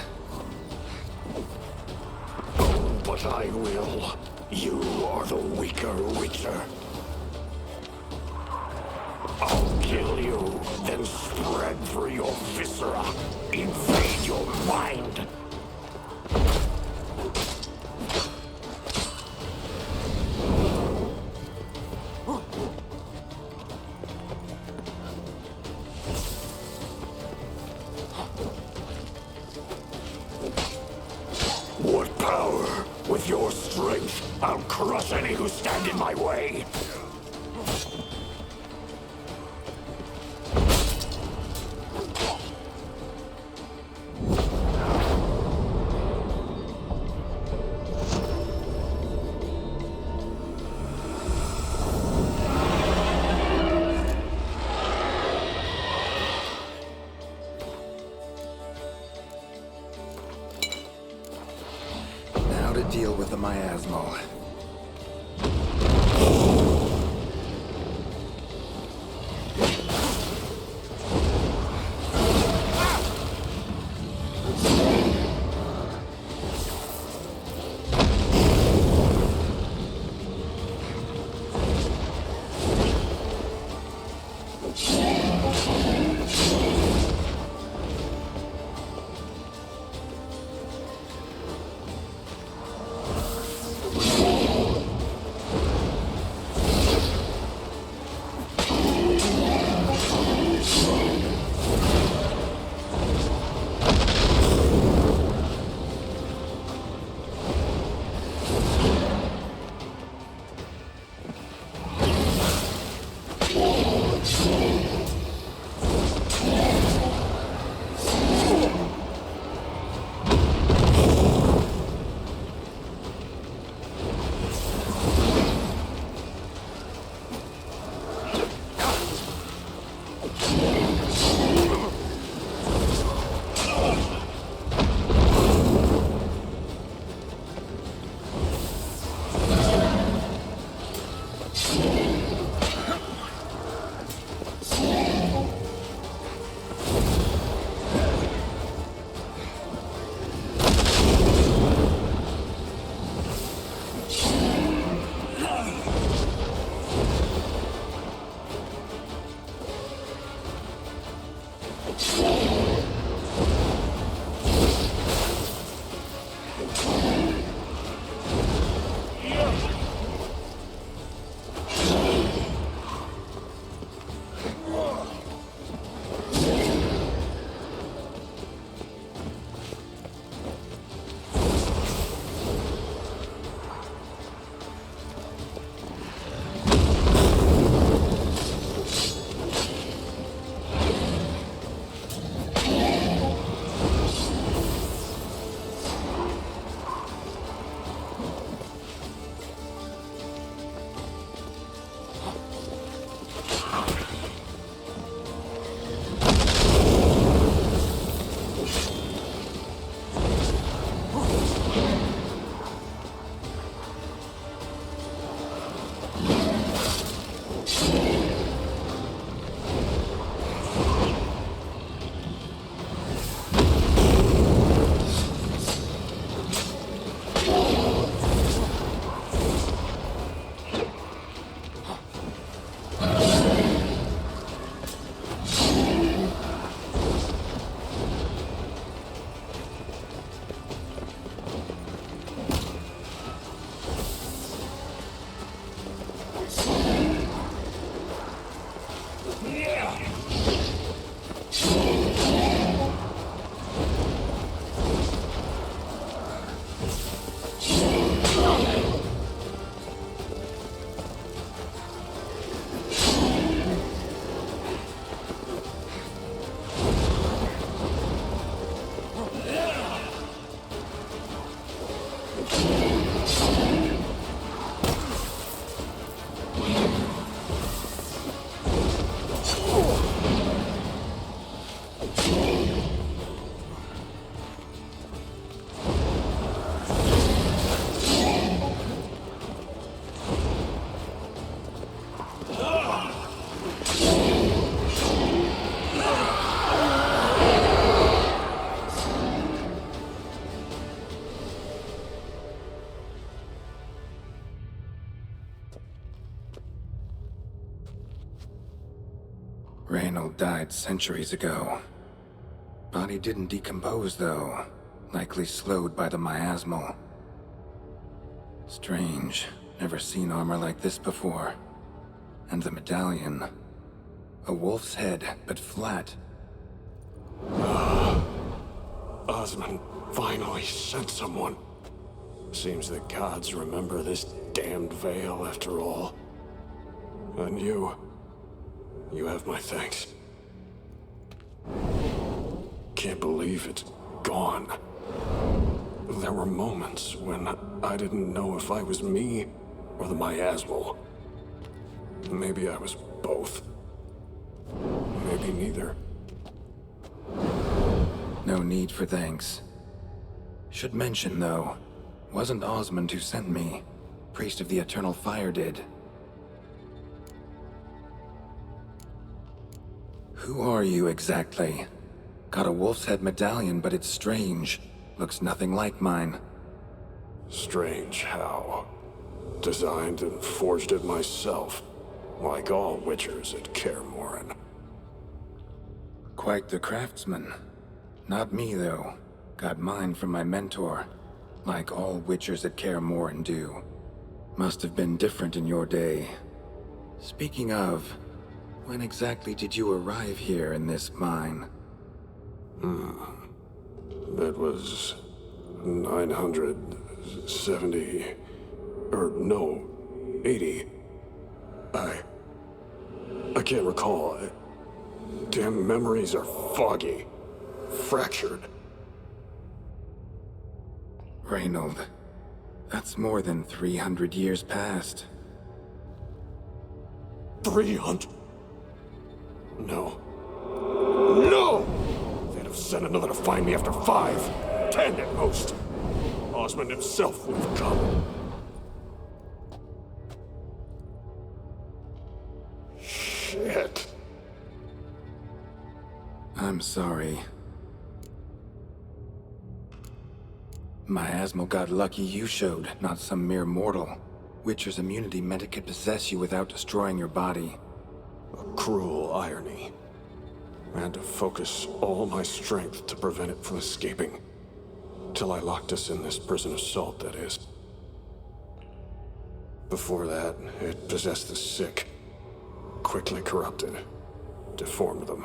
Oh, but I will. You are the weaker Witcher. I'll kill you, then spread through your viscera. Invade your mind. What power? With your strength, I'll crush any who stand in my way. Now to deal with the miasmal. Reynold died centuries ago. Body didn't decompose, though. Likely slowed by the miasmal. Strange. Never seen armor like this before. And the medallion. A wolf's head, but flat. Osmond finally sent someone. Seems the gods remember this damned veil after all. And you have my thanks. Can't believe it's gone. There were moments when I didn't know if I was me or the miasmal. Maybe I was both. Maybe neither. No need for thanks. Should mention, though, wasn't Osmond who sent me. Priest of the Eternal Fire did. Who are you exactly? Got a wolf's head medallion, but it's strange. Looks nothing like mine. Strange how? Designed and forged it myself, like all witchers at Kaer Morhen. Quite the craftsman. Not me, though. Got mine from my mentor, like all witchers at Kaer Morhen do. Must have been different in your day. Speaking of, when exactly did you arrive here in this mine? It was 970... or no, 80. I can't recall. Damn memories are foggy. Fractured. Reynold, that's more than 300 years past. 300? No. No! They'd have sent another to find me after 5, 10 at most. Osmond himself would have come. Shit. I'm sorry. Miasmal got lucky you showed, not some mere mortal. Witcher's immunity meant it could possess you without destroying your body. A cruel irony. I had to focus all my strength to prevent it from escaping. Till I locked us in this prison assault, that is. Before that, it possessed the sick. Quickly corrupted. Deformed them.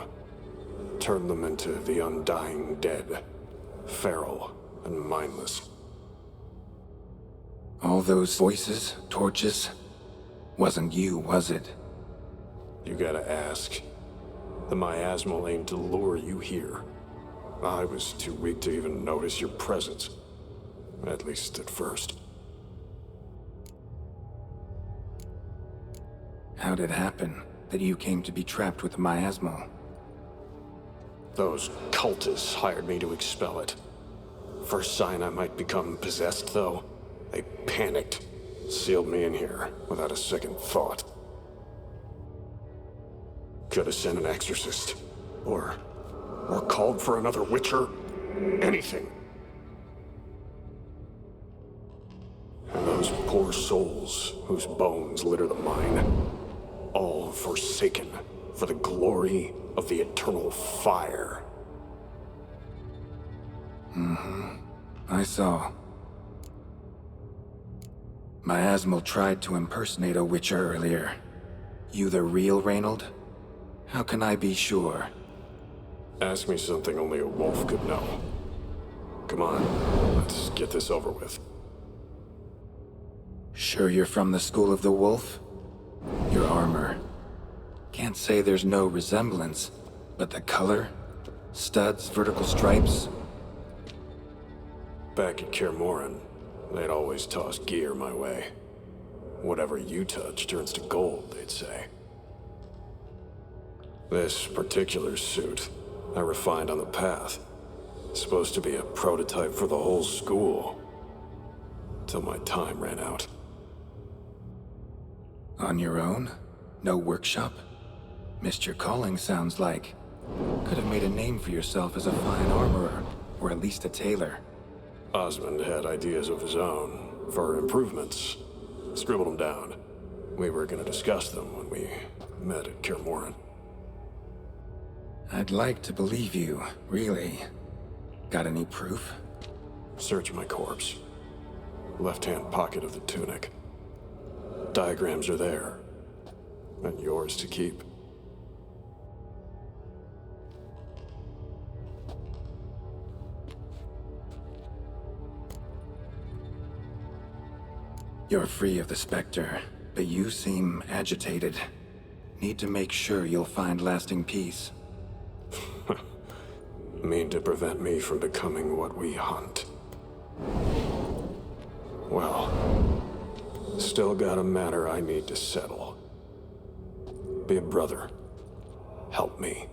Turned them into the undying dead. Feral and mindless. All those voices, torches, wasn't you, was it? You gotta ask. The miasmal aimed to lure you here. I was too weak to even notice your presence. At least at first. How'd it happen that you came to be trapped with the miasmal? Those cultists hired me to expel it. First sign I might become possessed, though, they panicked. Sealed me in here without a second thought. Could have sent an exorcist. Or called for another witcher. Anything. And those poor souls whose bones litter the mine. All forsaken for the glory of the Eternal Fire. I saw. Miasmal tried to impersonate a witcher earlier. You the real Reynold? How can I be sure? Ask me something only a wolf could know. Come on, let's get this over with. Sure you're from the School of the Wolf? Your armor. Can't say there's no resemblance, but the color? Studs, vertical stripes? Back at Kaer Morhen, they'd always toss gear my way. Whatever you touch turns to gold, they'd say. This particular suit, I refined on the path. Supposed to be a prototype for the whole school. Till my time ran out. On your own? No workshop? Missed your calling, sounds like. Could have made a name for yourself as a fine armorer, or at least a tailor. Osmond had ideas of his own, for improvements. Scribbled them down. We were gonna discuss them when we met at Kaer Morhen. I'd like to believe you, really. Got any proof? Search my corpse. Left-hand pocket of the tunic. Diagrams are there. And yours to keep. You're free of the Spectre, but you seem agitated. Need to make sure you'll find lasting peace. Mean to prevent me from becoming what we hunt. Well, still got a matter I need to settle. Be a brother. Help me.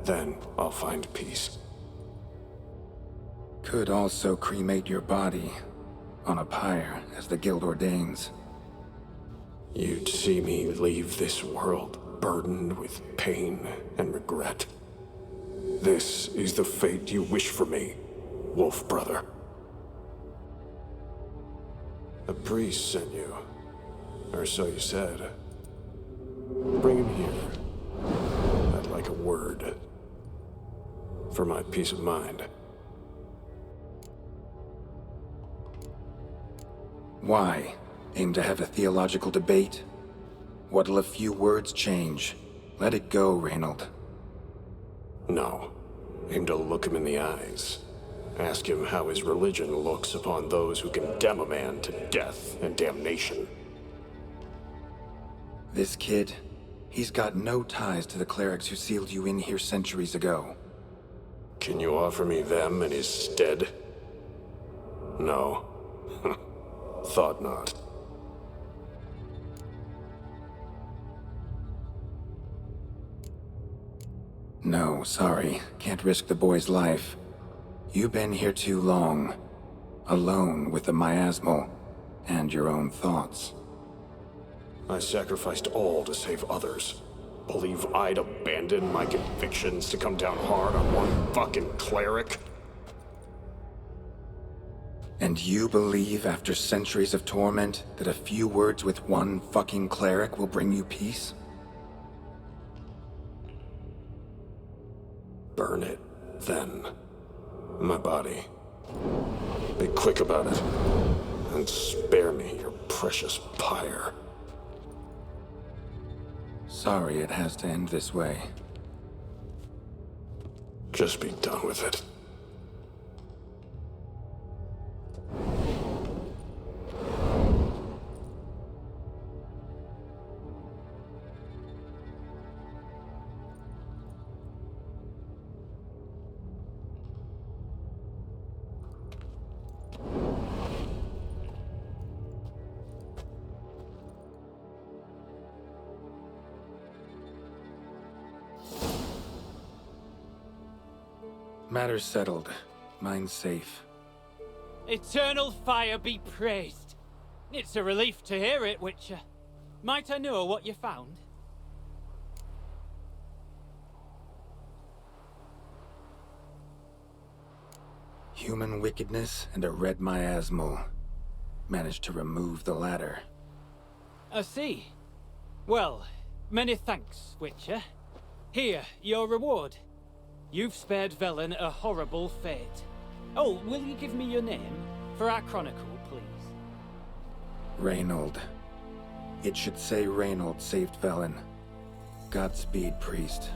Then I'll find peace. Could also cremate your body on a pyre, as the guild ordains. You'd see me leave this world burdened with pain and regret. This is the fate you wish for me, Wolf Brother. A priest sent you, or so you said. Bring him here. I'd like a word. For my peace of mind. Why? Aim to have a theological debate? What'll a few words change? Let it go, Reynold. No. Aim to look him in the eyes. Ask him how his religion looks upon those who condemn a man to death and damnation. This kid, he's got no ties to the clerics who sealed you in here centuries ago. Can you offer me them in his stead? No. Thought not. No, sorry. Can't risk the boy's life. You've been here too long. Alone with the miasmal and your own thoughts. I sacrificed all to save others. Believe I'd abandon my convictions to come down hard on one fucking cleric? And you believe after centuries of torment that a few words with one fucking cleric will bring you peace? Burn it, then. My body. Be quick about it. And spare me your precious pyre. Sorry it has to end this way. Just be done with it. Matter's settled. Mine's safe. Eternal fire be praised. It's a relief to hear it, Witcher. Might I know what you found? Human wickedness and a red miasmal. Managed to remove the latter. I see. Well, many thanks, Witcher. Here, your reward. You've spared Velen a horrible fate. Oh, will you give me your name? For our chronicle, please. Reynold. It should say Reynold saved Velen. Godspeed, priest.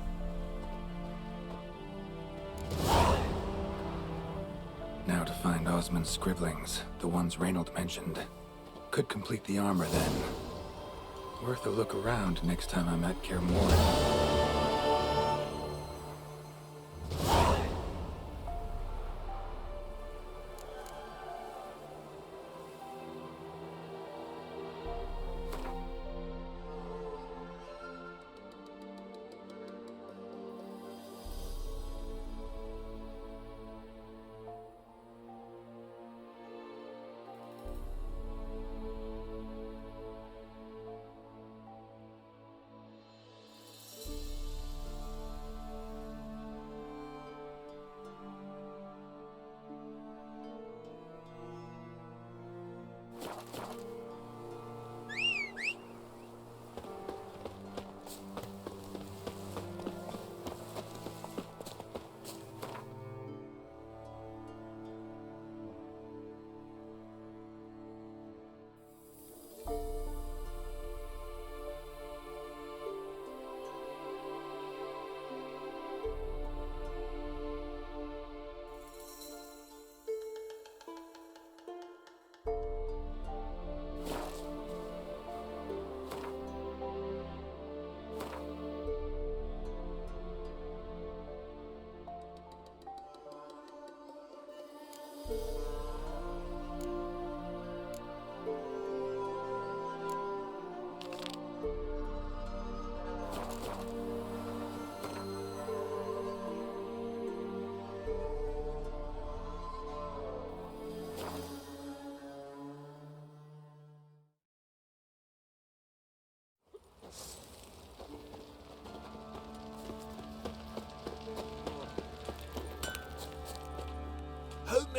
Now to find Osmond's scribblings, the ones Reynold mentioned. Could complete the armor then. Worth a look around next time I'm at Kaer Morhen.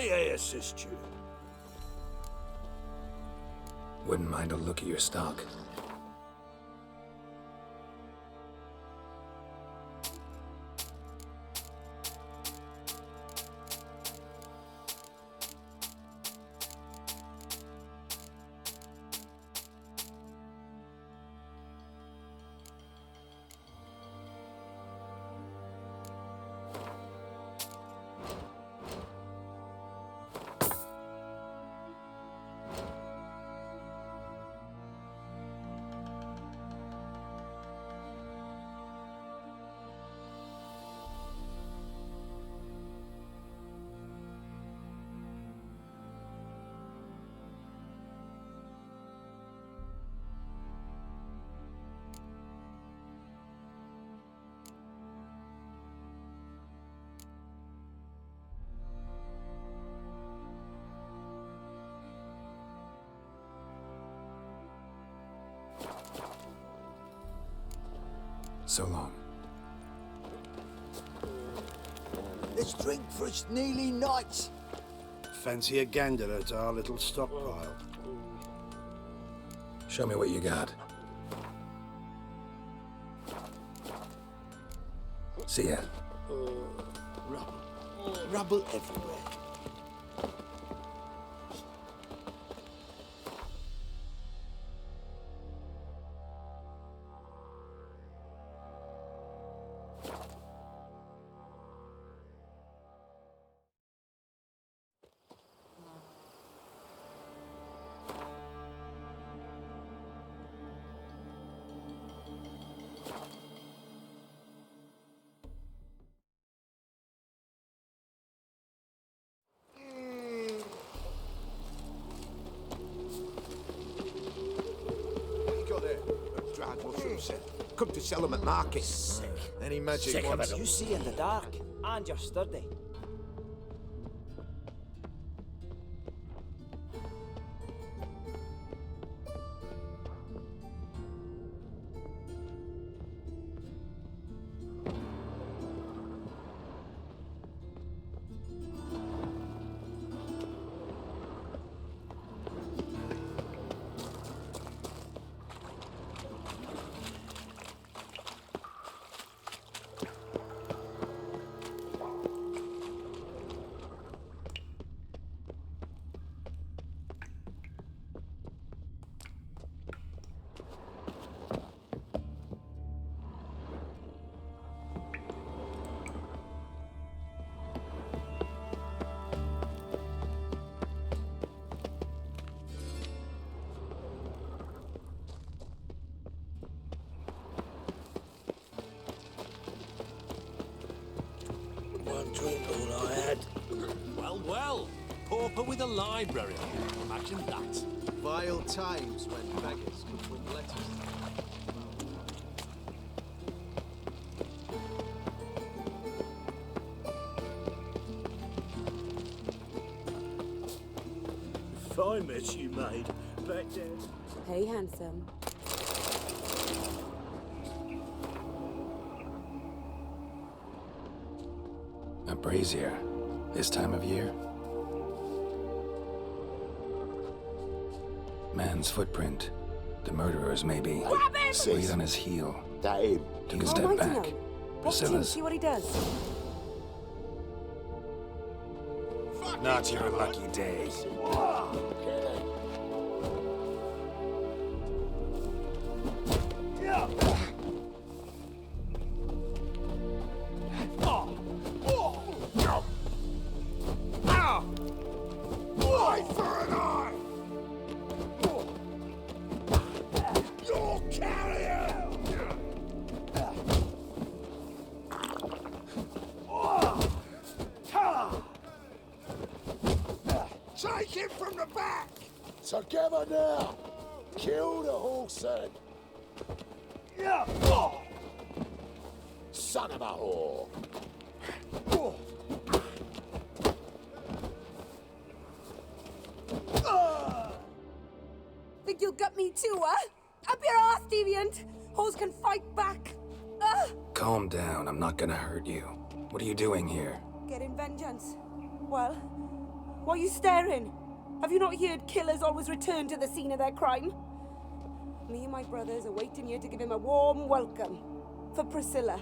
May I assist you? Wouldn't mind a look at your stock. So long. Let's drink for it's nearly night. Fancy a gander at our little stockpile? Show me what you got. See ya. Rubble everywhere. Come to sell them at market. Sick. Any magic Sick of ones? it. You see in the dark, and you're sturdy. One drink, all I had. Well, well. Pauper with a library. Imagine that. Vile times when beggars could bring letters. Fine mess you made. Back there. Hey, handsome. A brazier. This time of year? Man's footprint. The murderer's maybe. Bleed on his heel. Took a step back. Watch him, Priscilla's. see what he does. Not your lucky day. Take him from the back! Together now! Kill the horse then! Yeah! Oh. Son of a whore! Oh. Think you'll gut me too, huh? Up your ass, deviant! Hoes can fight back! Calm down, I'm not gonna hurt you. What are you doing here? Getting vengeance. Well, Why are you staring? Have you not heard killers always return to the scene of their crime? Me and my brothers are waiting here to give him a warm welcome. For Priscilla.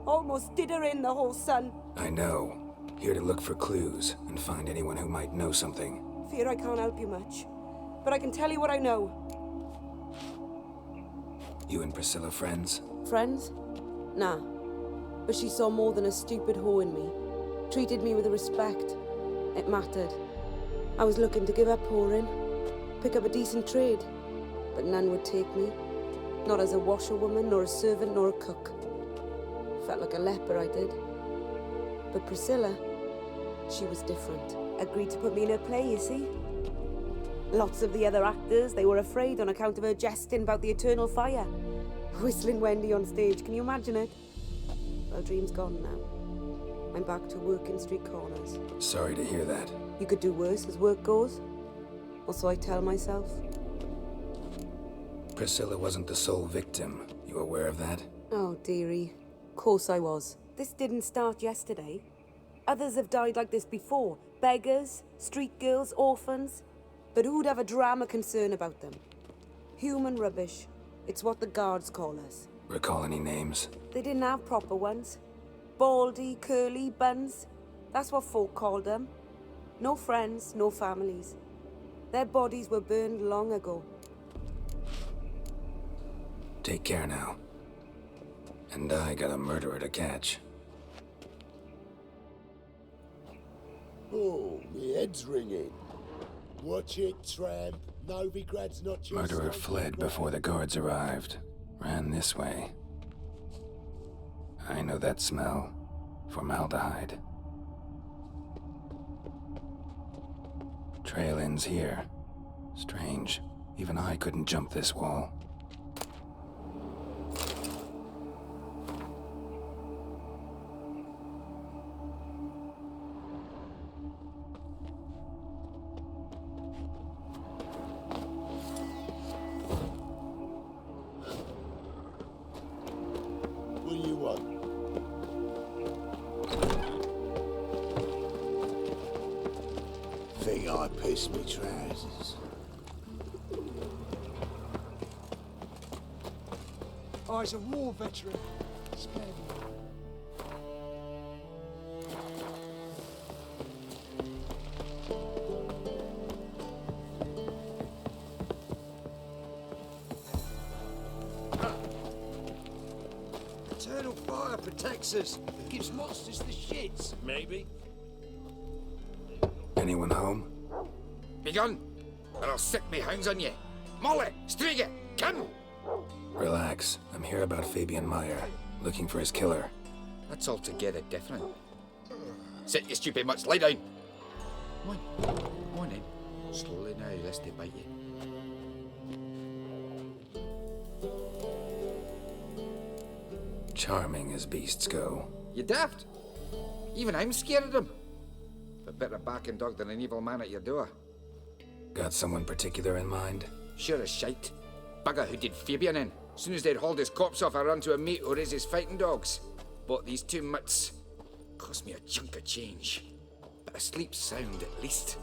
Almost did her in, the whole son. I know. Here to look for clues and find anyone who might know something. Fear I can't help you much. But I can tell you what I know. You and Priscilla friends? Friends? Nah. But she saw more than a stupid hoe in me. Treated me with respect. It mattered. I was looking to give up whoring. Pick up a decent trade. But none would take me. Not as a washerwoman, nor a servant, nor a cook. Felt like a leper, I did. But Priscilla, she was different. Agreed to put me in her play, you see? Lots of the other actors, they were afraid on account of her jesting about the eternal fire. Whistling Wendy on stage, can you imagine it? Well, dream's gone now. I'm back to working street corners. Sorry to hear that. You could do worse as work goes. Or so I tell myself. Priscilla wasn't the sole victim. You aware of that? Oh, dearie. Of course I was. This didn't start yesterday. Others have died like this before. Beggars, street girls, orphans. But who'd have a drama concern about them? Human rubbish. It's what the guards call us. Recall any names? They didn't have proper ones. Baldy, curly, buns. That's what folk called them. No friends, no families. Their bodies were burned long ago. Take care now. And I got a murderer to catch. Oh, me head's ringing. Watch it, tramp. Novigrad's not your Murderer son. fled before the guards arrived. Ran this way. I know that smell. Formaldehyde. Trail ends here. Strange. Even I couldn't jump this wall. What do you want? Think I pissed me trousers. I was a war veteran. Spare me. Eternal fire protects us. Gives monsters the shits. Maybe. Anyone home? Be gone, or I'll set me hounds on you. Molly, Striga, come! Relax. I'm here about Fabian Meyer. Looking for his killer. That's altogether different. Sit, you stupid mutts, lie down. Come on in. Slowly now, lest they bite you. Charming as beasts go. You daft? Even I'm scared of them. But better barking dog than an evil man at your door. Got someone particular in mind? Sure as shite. Bugger who did Fabian in. Soon as they'd hauled his corpse off, I ran to a mate who raised his fighting dogs. Bought these two mutts. Cost me a chunk of change. But I sleep sound at least.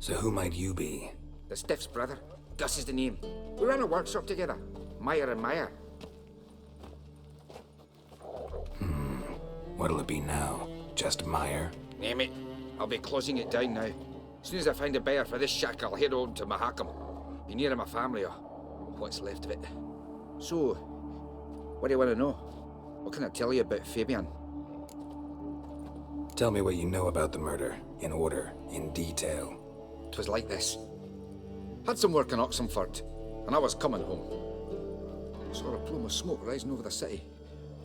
So who might you be? The Stiff's brother. Gus is the name. We ran a workshop together. Meyer and Meyer. What'll it be now? Just Meyer? Name it. I'll be closing it down now. As soon as I find a buyer for this shack, I'll head on to Mahakam. Be near my family or what's left of it. So, what do you want to know? What can I tell you about Fabian? Tell me what you know about the murder. In order. In detail. 'Twas like this. Had some work in Oxenford, and I was coming home. Saw a plume of smoke rising over the city.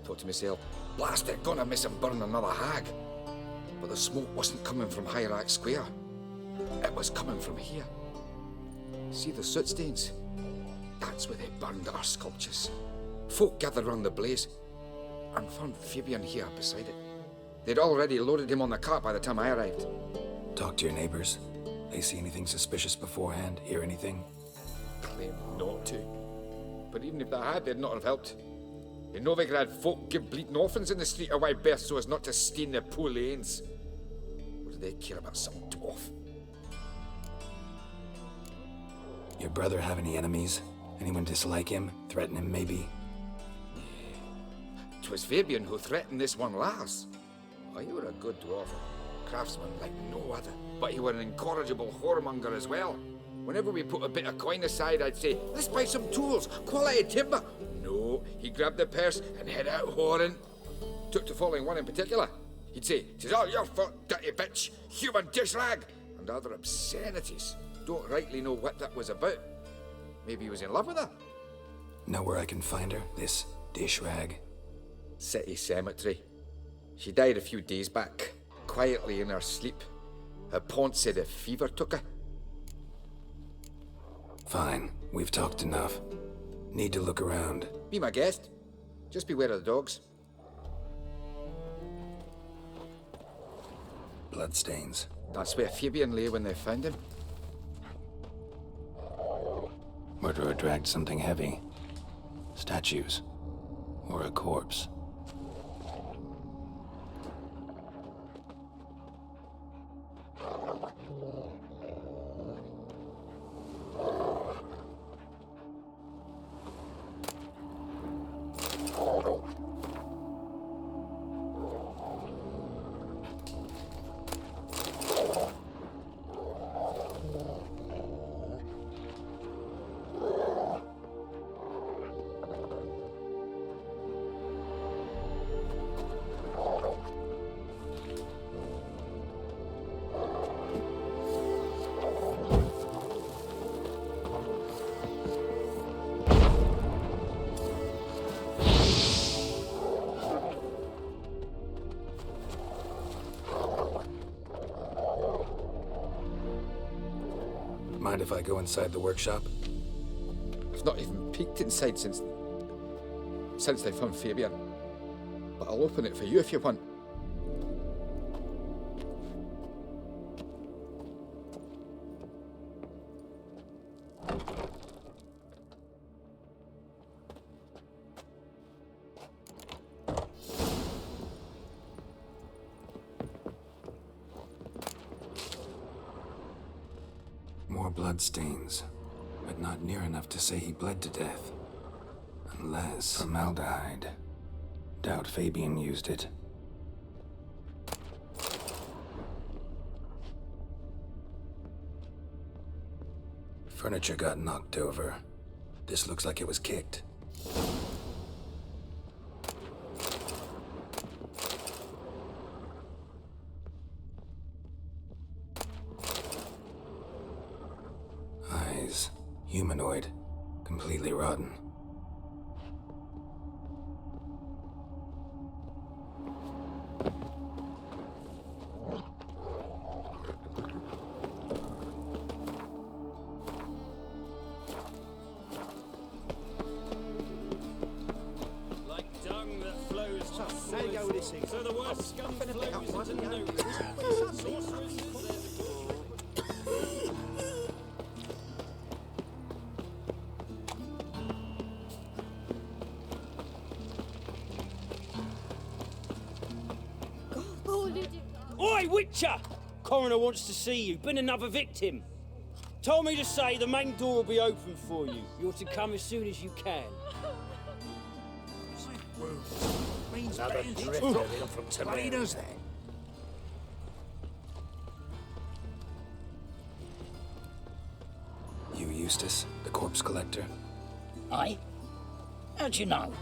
Thought to myself, blast it, gonna miss him burn another hag. But the smoke wasn't coming from Hierarch Square. It was coming from here. See the soot stains? That's where they burned our sculptures. Folk gathered round the blaze and found Fabian here beside it. They'd already loaded him on the cart by the time I arrived. Talk to your neighbors. They see anything suspicious beforehand? Hear anything? Claim not to. But even if they had, they'd not have helped. In Novigrad, folk give bleeding orphans in the street a wide berth so as not to stain their poor lanes. do they care about some dwarf? Your brother have any enemies? Anyone dislike him? Threaten him, maybe? 'Twas Fabian who threatened this one last. Oh, you were a good dwarf, a craftsman like no other. But you were an incorrigible whoremonger as well. Whenever we put a bit of coin aside, I'd say, let's buy some tools, quality timber. No, he grabbed the purse and head out whoring. Took to following one in particular. He'd say, "'Tis all your fault, dirty bitch, human dish rag," and other obscenities. Don't rightly know what that was about. Maybe he was in love with her. Know where I can find her, this dish rag? City cemetery. She died a few days back, quietly in her sleep. Her pont said a fever took her. Fine, we've talked enough. Need to look around. Be my guest. Just beware of the dogs. Bloodstains. That's where Fabian lay when they found him. Murderer dragged something heavy. Statues. Or a corpse. Mind if I go inside the workshop? I've not even peeked inside since they found Fabian. But I'll open it for you if you want. More bloodstains, but not near enough to say he bled to death. Unless formaldehyde. Doubt Fabian used it. Furniture got knocked over. This looks like it was kicked. Eyes. Humanoid. Completely rotten. Like dung that flows to sewers, so the worst scum flows into no sorcerers. Oi, Witcher! Coroner wants to see you. Been another victim. Told me to say the main door will be open for you. You're to come as soon as you can. Another drifter in from Torino's then. You, Eustace, the corpse collector? Aye? How'd you know?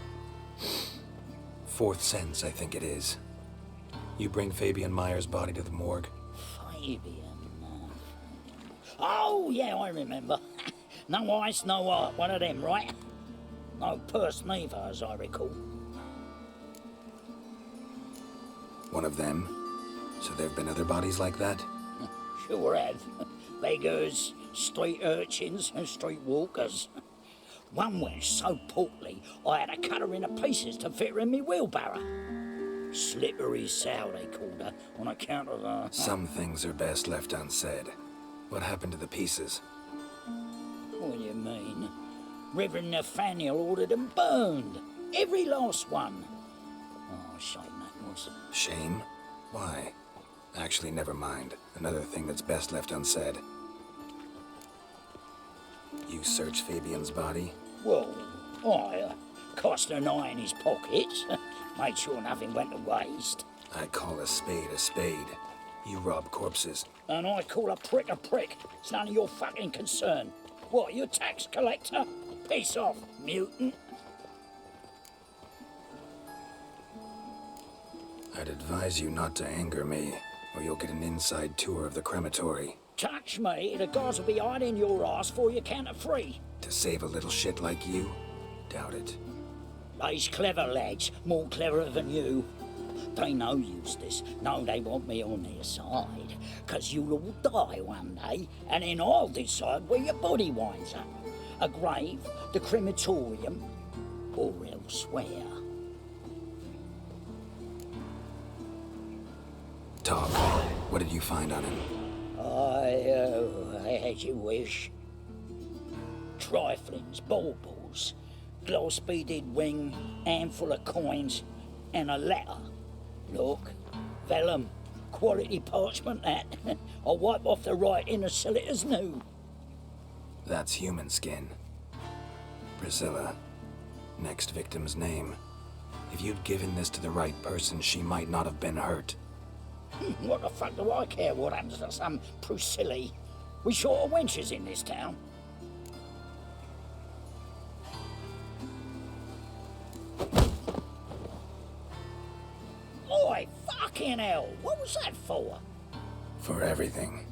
Fourth sense, I think it is. You bring Fabian Meyer's body to the morgue. Fabian. Oh, yeah, I remember. No ice, no art, one of them, right? No purse neither, as I recall. One of them? So there have been other bodies like that? Sure have. Beggars, street urchins, and street walkers. One went so portly, I had to cut her into pieces to fit her in me wheelbarrow. Slippery sow, they called her, on account of her... Some things are best left unsaid. What happened to the pieces? What do you mean? Reverend Nathaniel ordered them burned. Every last one. Oh, shame that was. Shame? Why? Actually, never mind. Another thing that's best left unsaid. You search Fabian's body? Well, I cast an eye in his pockets. Made sure nothing went to waste. I call a spade a spade. You rob corpses. And I call a prick a prick. It's none of your fucking concern. What, you a tax collector? Piss off, mutant. I'd advise you not to anger me, or you'll get an inside tour of the crematory. Touch me, the guards will be hiding your ass for you canter-free. To save a little shit like you? Doubt it. They's clever lads, more cleverer than you. They know Eustace, know they want me on their side, 'cause you'll all die one day, and then I'll decide where your body winds up. A grave, the crematorium, or elsewhere. Talk. What did you find on him? As you wish. Triflings, baubles, gloss-beaded ring, handful of coins, and a letter. Look, vellum, quality parchment that. I'll wipe off the writing and sell it as new. That's human skin. Priscilla. Next victim's name. If you'd given this to the right person, she might not have been hurt. What the fuck do I care what happens to some Priscilla? We short of wenches in this town. Oi, fucking hell! What was that for? For everything.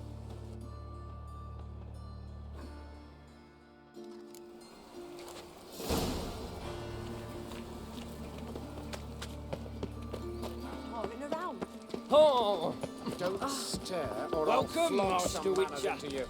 Oh! Don't stare, or Welcome, I'll flog Master some manners Witcher. into you.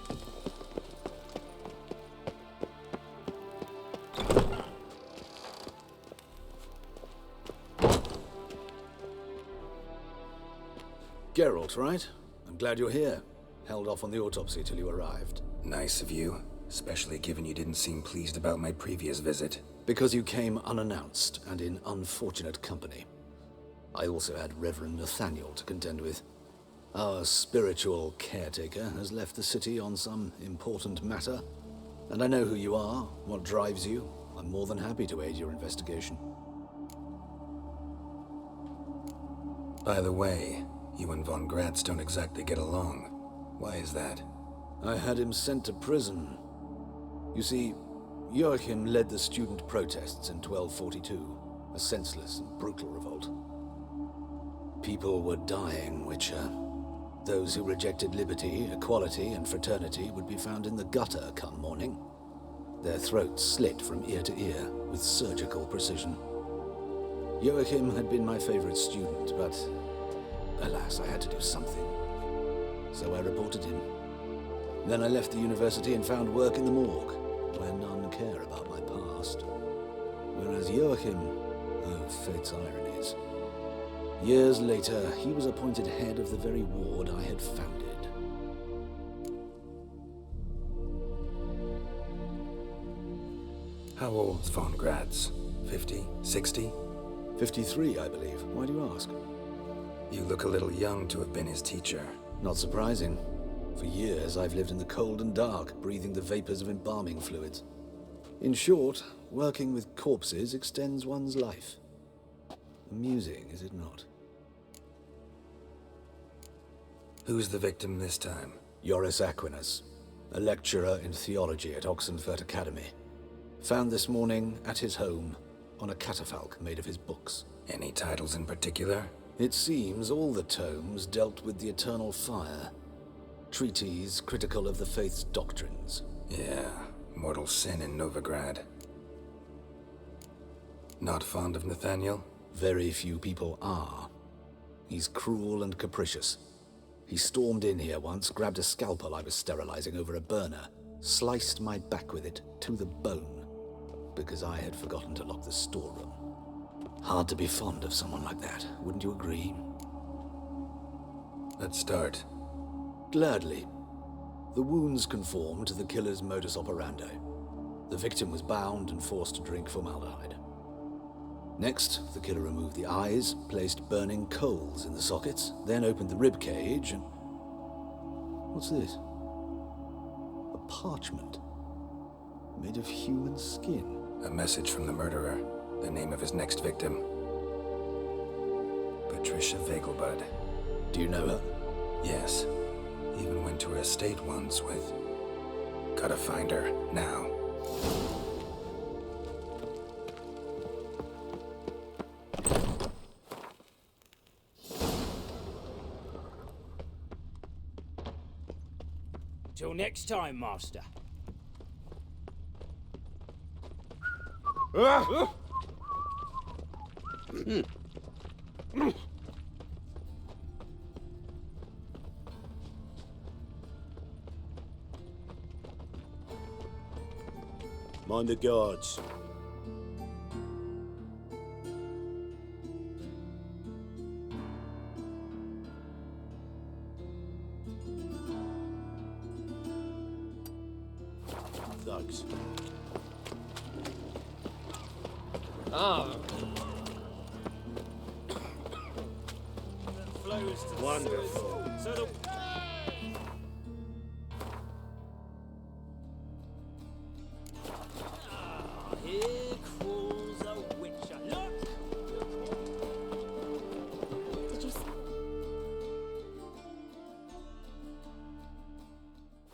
Geralt, right? I'm glad you're here. Held off on the autopsy till you arrived. Nice of you, especially given you didn't seem pleased about my previous visit. Because you came unannounced and in unfortunate company. I also had Reverend Nathaniel to contend with. Our spiritual caretaker has left the city on some important matter, and I know who you are, what drives you. I'm more than happy to aid your investigation. By the way, you and Von Gratz don't exactly get along. Why is that? I had him sent to prison. You see, Joachim led the student protests in 1242, a senseless and brutal revolt. People were dying, Witcher. Those who rejected liberty, equality, and fraternity would be found in the gutter come morning. Their throats slit from ear to ear with surgical precision. Joachim had been my favorite student, but alas, I had to do something. So I reported him. Then I left the university and found work in the morgue, where none care about my past. Whereas Joachim, oh, fate's ironies. Years later, he was appointed head of the very ward I had founded. How old's Von Gratz? 50? 60? 53, I believe. Why do you ask? You look a little young to have been his teacher. Not surprising. For years, I've lived in the cold and dark, breathing the vapors of embalming fluids. In short, working with corpses extends one's life. Amusing, is it not? Who's the victim this time? Joris Aquinas, a lecturer in theology at Oxenfurt Academy. Found this morning at his home on a catafalque made of his books. Any titles in particular? It seems all the tomes dealt with the eternal fire. Treatises critical of the faith's doctrines. Yeah, mortal sin in Novigrad. Not fond of Nathaniel? Very few people are. He's cruel and capricious. He stormed in here once, grabbed a scalpel I was sterilizing over a burner, sliced my back with it to the bone, because I had forgotten to lock the storeroom. Hard to be fond of someone like that, wouldn't you agree? Let's start. Gladly. The wounds conform to the killer's modus operandi. The victim was bound and forced to drink formaldehyde. Next, the killer removed the eyes, placed burning coals in the sockets, then opened the rib cage and... What's this? A parchment. Made of human skin. A message from the murderer. The name of his next victim. Patricia Vegelbud. Do you know her? Yes. Even went to her estate once with... Gotta find her, now. Till next time, Master. Mind the guards. Thugs. Ah. Flows to Wonderful. So the... Here crawls a witcher. Look! Did you see?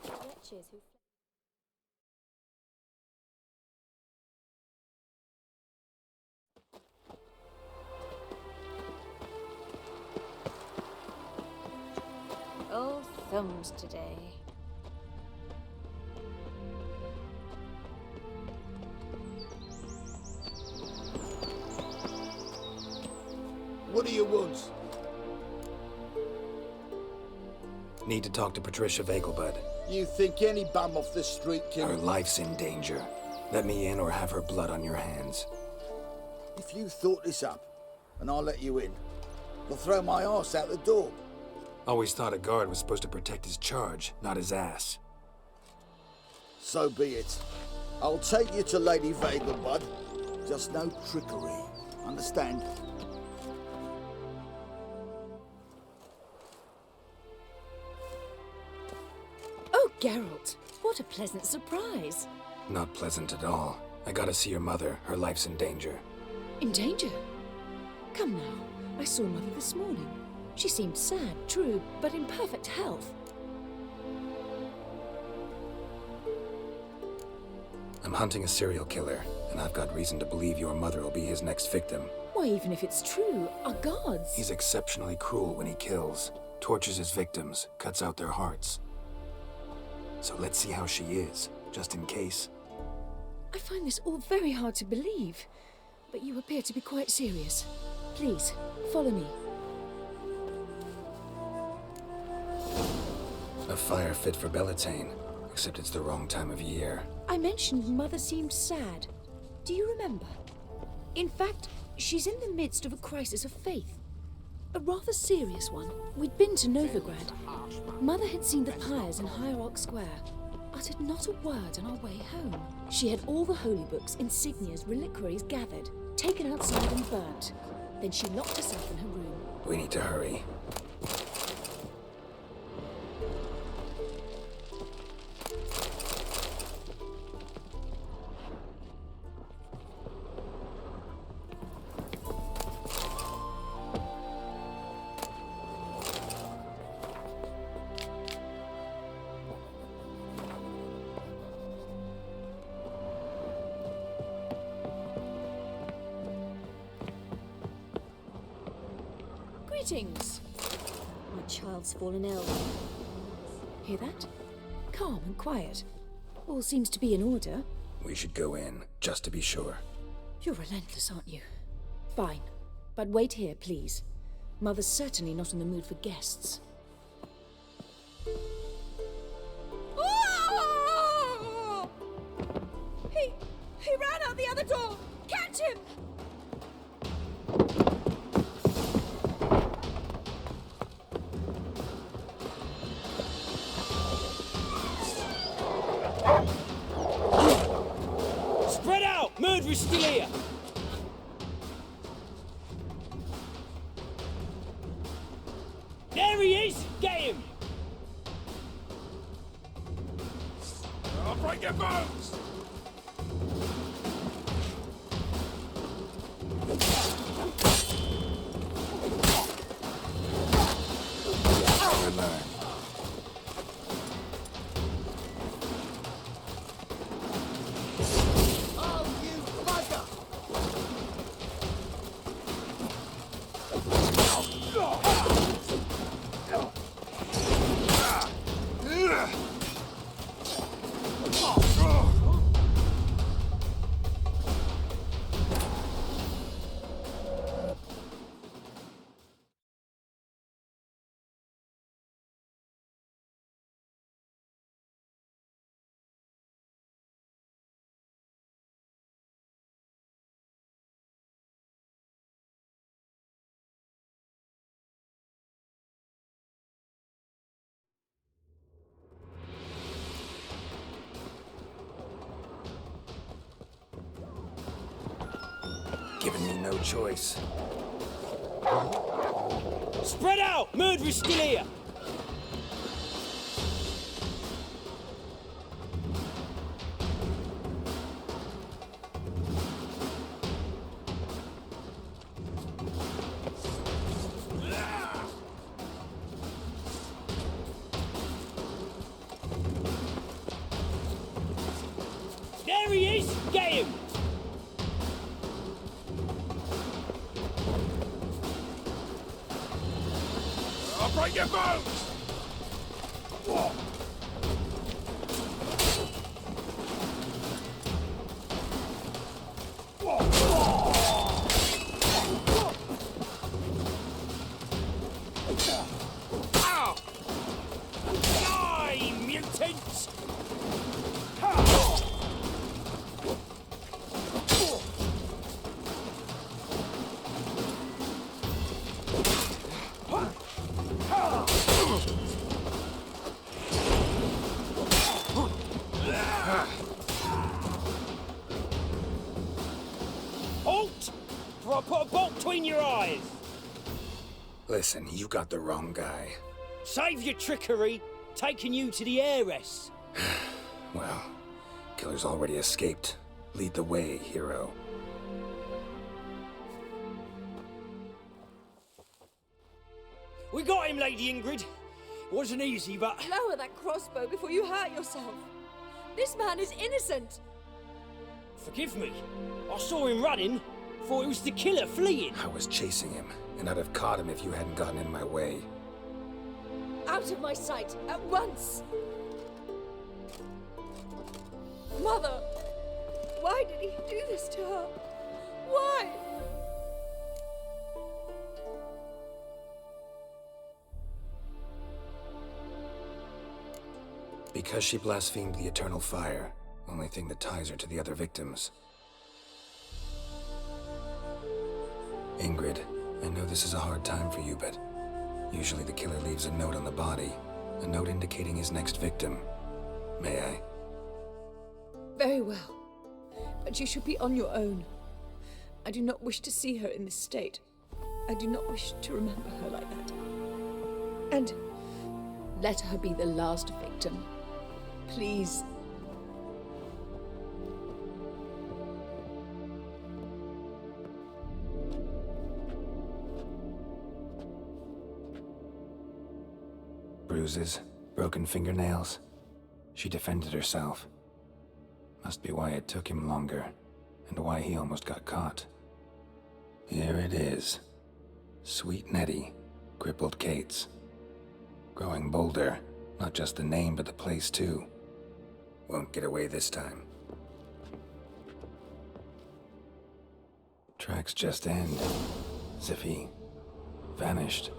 Witches who... Oh, thumbs today. What do you want? Need to talk to Patricia Vegelbud. You think any bum off the street can... Her life's in danger. Let me in or have her blood on your hands. If you thought this up, and I'll let you in, I'll throw my arse out the door. Always thought a guard was supposed to protect his charge, not his ass. So be it. I'll take you to Lady Vegelbud. Just no trickery. Understand? Oh, Geralt, what a pleasant surprise. Not pleasant at all. I gotta see your mother. Her life's in danger. In danger? Come now, I saw Mother this morning. She seemed sad, true, but in perfect health. I'm hunting a serial killer, and I've got reason to believe your mother will be his next victim. Why, even if it's true, our gods... He's exceptionally cruel when he kills, tortures his victims, cuts out their hearts. So let's see how she is, just in case. I find this all very hard to believe, but you appear to be quite serious. Please, follow me. A fire fit for Bellatane, except it's the wrong time of year. I mentioned Mother seemed sad. Do you remember? In fact, she's in the midst of a crisis of faith. A rather serious one. We'd been to Novigrad. Mother had seen the pyres in Hierarch Square. Uttered not a word on our way home. She had all the holy books, insignias, reliquaries gathered, taken outside and burnt. Then she locked herself in her room. We need to hurry. Greetings. My child's fallen ill. Hear that? Calm and quiet. All seems to be in order. We should go in, just to be sure. You're relentless, aren't you? Fine. But wait here, please. Mother's certainly not in the mood for guests. Oh! He ran out the other door! Catch him! Spread out! Murderer's still here! break your bones! Giving me no choice. Spread out! Murderer's still here! There he is! Get him! I'll break your bones! Whoa. Ow! Die, mutants! Halt! Or I'll put a bolt between your eyes! Listen, you got the wrong guy. Save your trickery, taking you to the heiress. Well, killer's already escaped. Lead the way, hero. We got him, Lady Ingrid. Wasn't easy, but... Lower that crossbow before you hurt yourself. This man is innocent. Forgive me. I saw him running. Thought it was the killer fleeing. I was chasing him, and I'd have caught him if you hadn't gotten in my way. Out of my sight, at once! Mother! Why did he do this to her? Why? Because she blasphemed the eternal fire. Only thing that ties her to the other victims. Ingrid, I know this is a hard time for you, but usually the killer leaves a note on the body. A note indicating his next victim. May I? Very well. But you should be on your own. I do not wish to see her in this state. I do not wish to remember her like that. And let her be the last victim. Please. Bruises, broken fingernails. She defended herself. Must be why it took him longer, and why he almost got caught. Here it is. Sweet Nettie, crippled Kate's. Growing bolder, not just the name but the place too. Won't get away this time. Tracks just end, as if he vanished.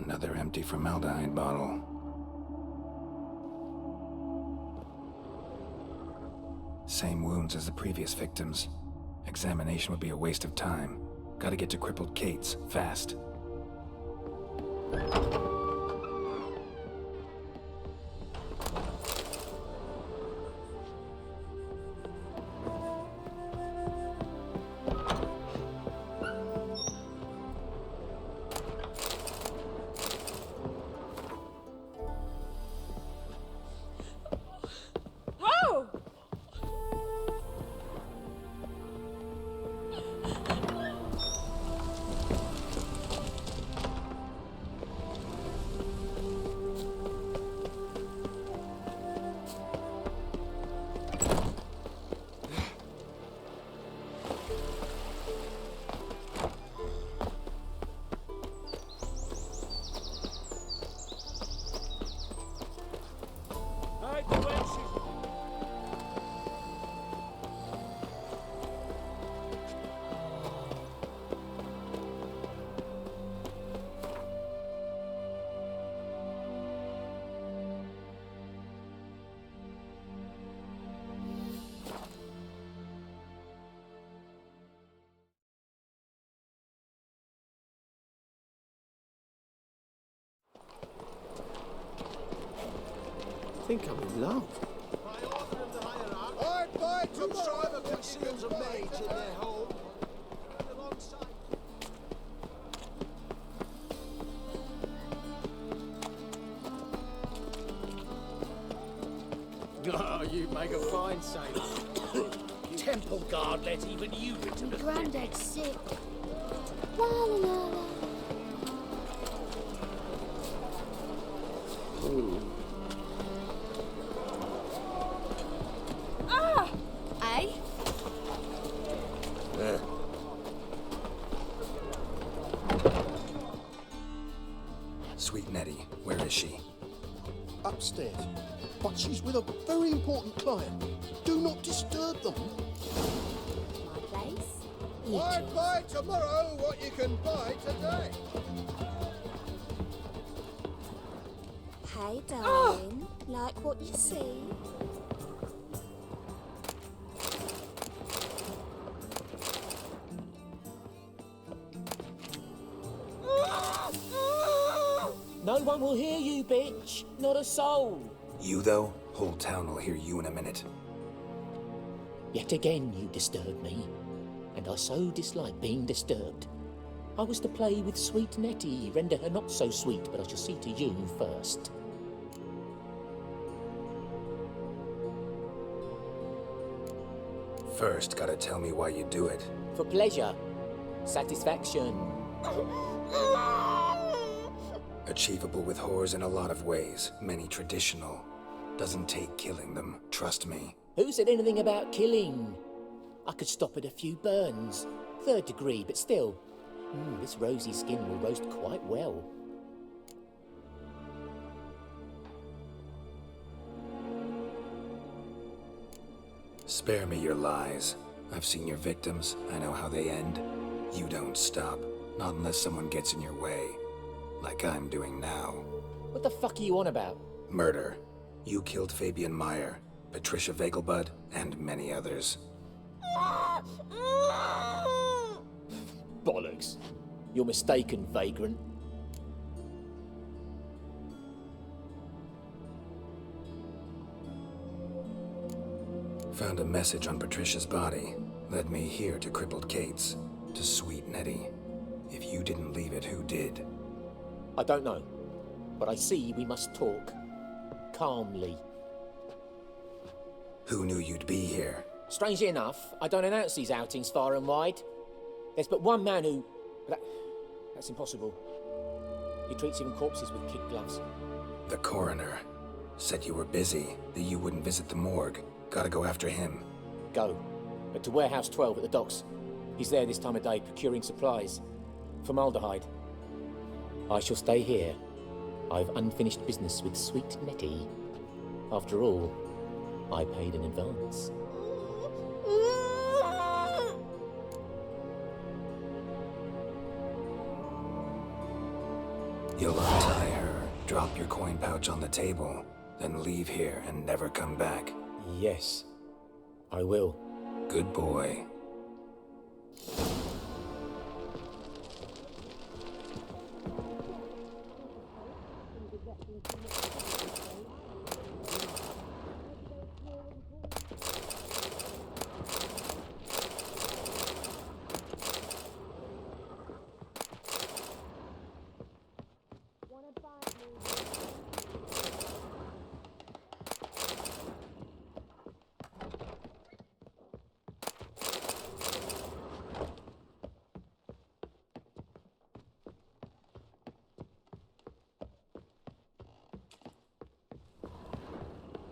Another empty formaldehyde bottle. Same wounds as the previous victims. Examination would be a waste of time. Gotta get to crippled Kate's, fast. think I'm in love. I'd buy tomorrow what you can buy today. Oh, you make a fine sailor. Temple guard let even you into the Granddad's sick. La la la la. Ah! Eh? Sweet Nettie, where is she? Upstairs. But she's with a very important client. Do not disturb them. My place? I'd buy tomorrow what you can buy today. Hey, darling. Like what you see? No one will hear you, bitch. Not a soul. You, though? Whole town will hear you in a minute. Yet again you disturb me, and I so dislike being disturbed. I was to play with sweet Nettie, render her not so sweet, but I shall see to you first. First, gotta tell me why you do it. For pleasure. Satisfaction. Achievable with whores in a lot of ways, many traditional. Doesn't take killing them, trust me. Who said anything about killing? I could stop at a few burns. 3rd degree, but still. This rosy skin will roast quite well. Spare me your lies. I've seen your victims, I know how they end. You don't stop, not unless someone gets in your way. Like I'm doing now. What the fuck are you on about? Murder. You killed Fabian Meyer, Patricia Vegelbud, and many others. Bollocks. You're mistaken, vagrant. Found a message on Patricia's body. Led me here to crippled Kate's. To sweet Nettie. If you didn't leave it, who did? I don't know, but I see we must talk. Calmly. Who knew you'd be here? Strangely enough, I don't announce these outings far and wide. There's but one man who... That's impossible. He treats even corpses with kid gloves. The coroner. Said you were busy, that you wouldn't visit the morgue. Gotta go after him. Go. But to Warehouse 12 at the docks. He's there this time of day, procuring supplies. Formaldehyde. I shall stay here. I've unfinished business with sweet Nettie. After all, I paid in advance. You'll untie her, drop your coin pouch on the table, then leave here and never come back. Yes, I will. Good boy.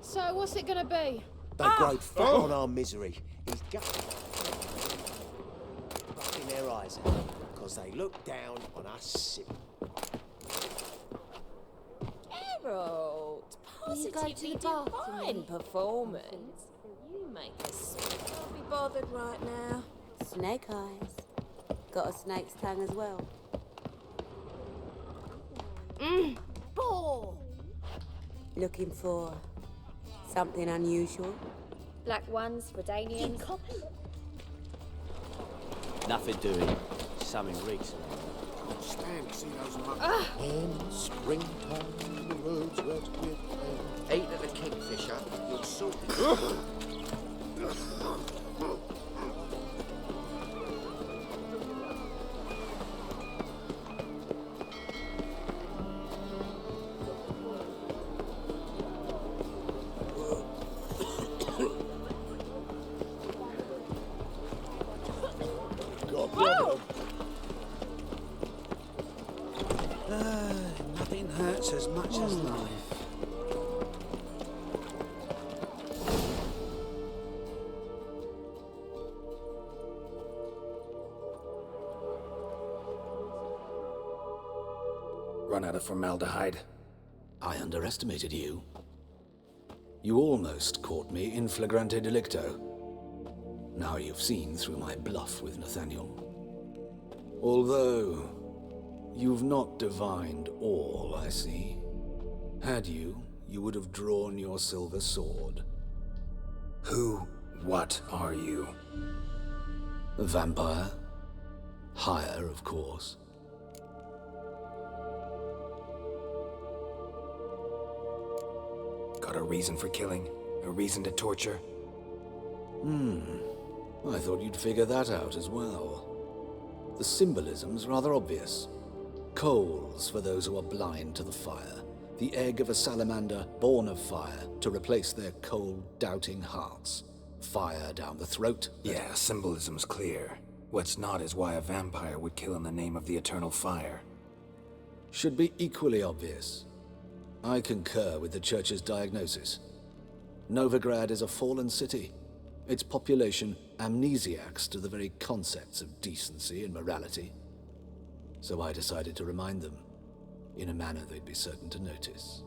So, what's it gonna be? They grow fat on our misery. He's gutted. Fucking their eyes out, because they look down on us simple. Geralt, positively divine performance. You make us not be bothered right now. Snake eyes. Got a snake's tongue as well. Bore! Looking for something unusual? Black ones, Redanians. Nothing doing. Something reeks. Stand to see those monkeys. In springtime, the roads wet with hay. 8 of the king. Nothing hurts as much as life. Run out of formaldehyde. I underestimated you. You almost caught me in flagrante delicto. Now you've seen through my bluff with Nathaniel. Although, you've not divined all, I see. Had you, you would have drawn your silver sword. What are you? A vampire. Higher, of course. Got a reason for killing? A reason to torture? I thought you'd figure that out as well. The symbolism's rather obvious. Coals for those who are blind to the fire. The egg of a salamander born of fire to replace their cold, doubting hearts. Fire down the throat. Yeah, symbolism's clear. What's not is why a vampire would kill in the name of the eternal fire. Should be equally obvious. I concur with the Church's diagnosis. Novigrad is a fallen city. Its population amnesiacs to the very concepts of decency and morality. So I decided to remind them, in a manner they'd be certain to notice.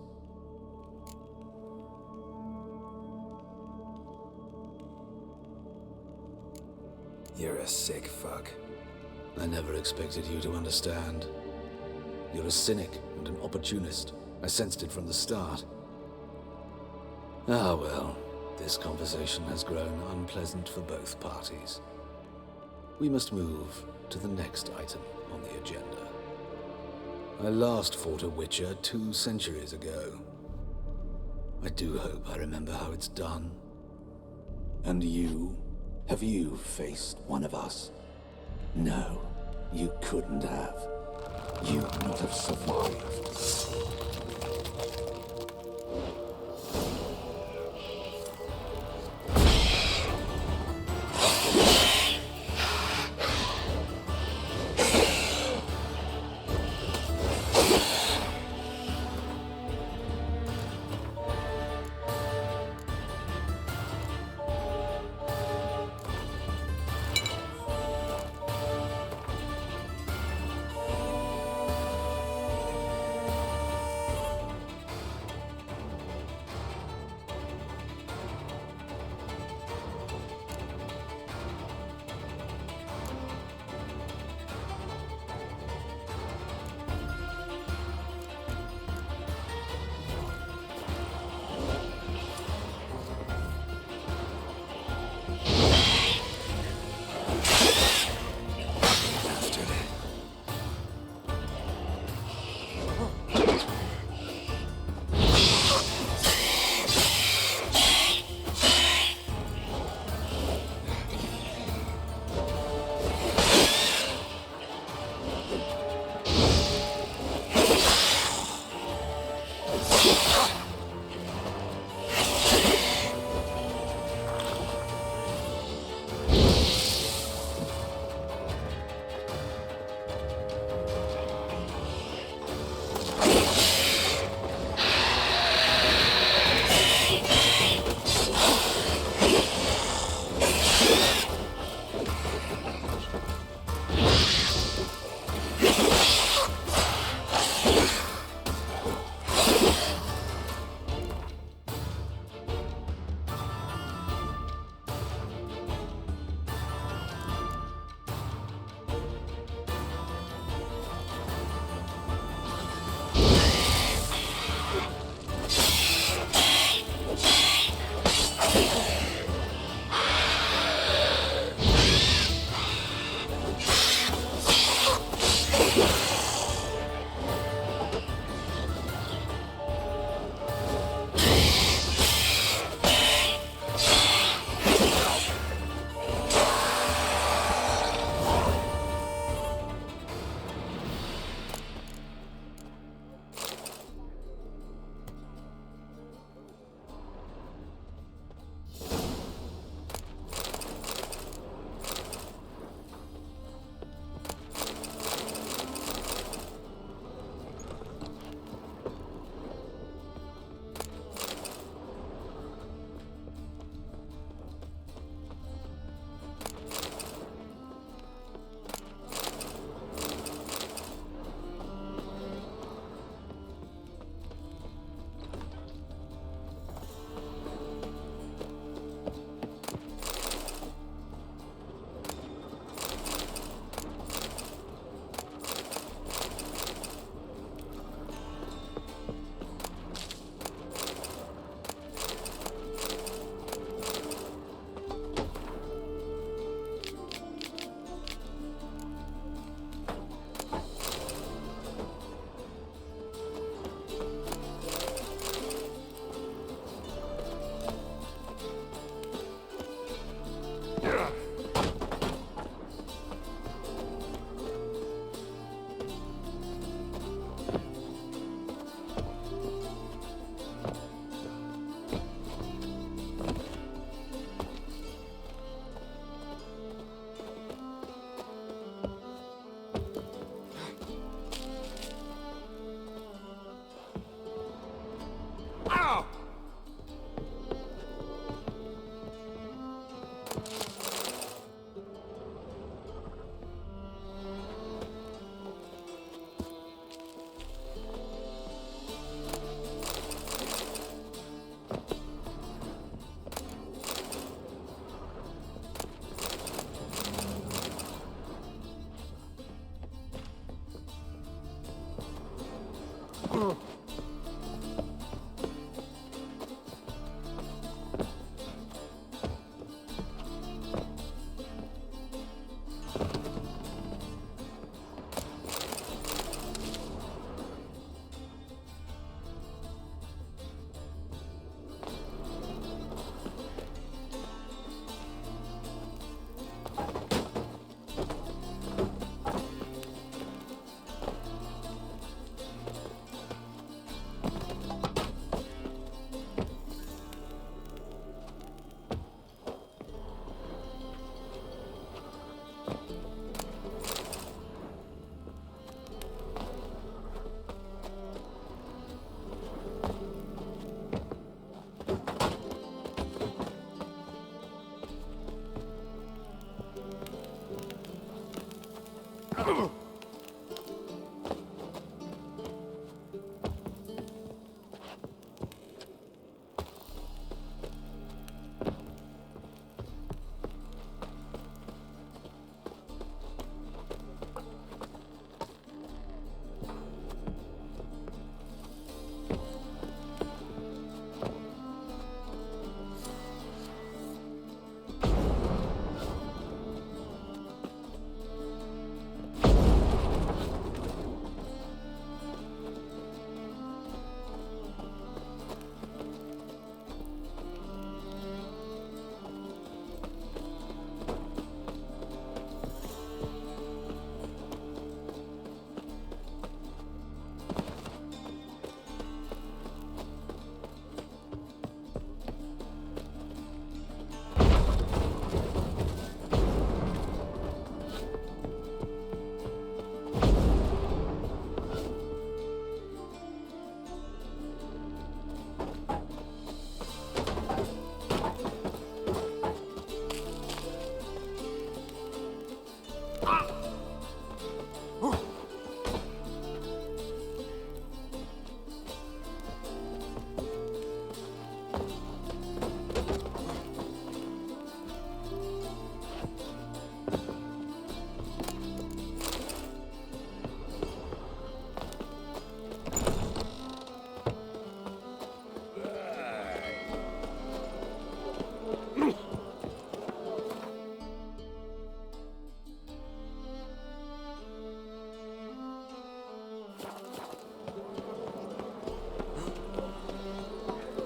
You're a sick fuck. I never expected you to understand. You're a cynic and an opportunist. I sensed it from the start. Ah well, this conversation has grown unpleasant for both parties. We must move to the next item on the agenda. I last fought a Witcher 2 centuries ago. I do hope I remember how it's done. And you? Have you faced one of us? No, you couldn't have. You would not have survived.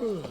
Ooh.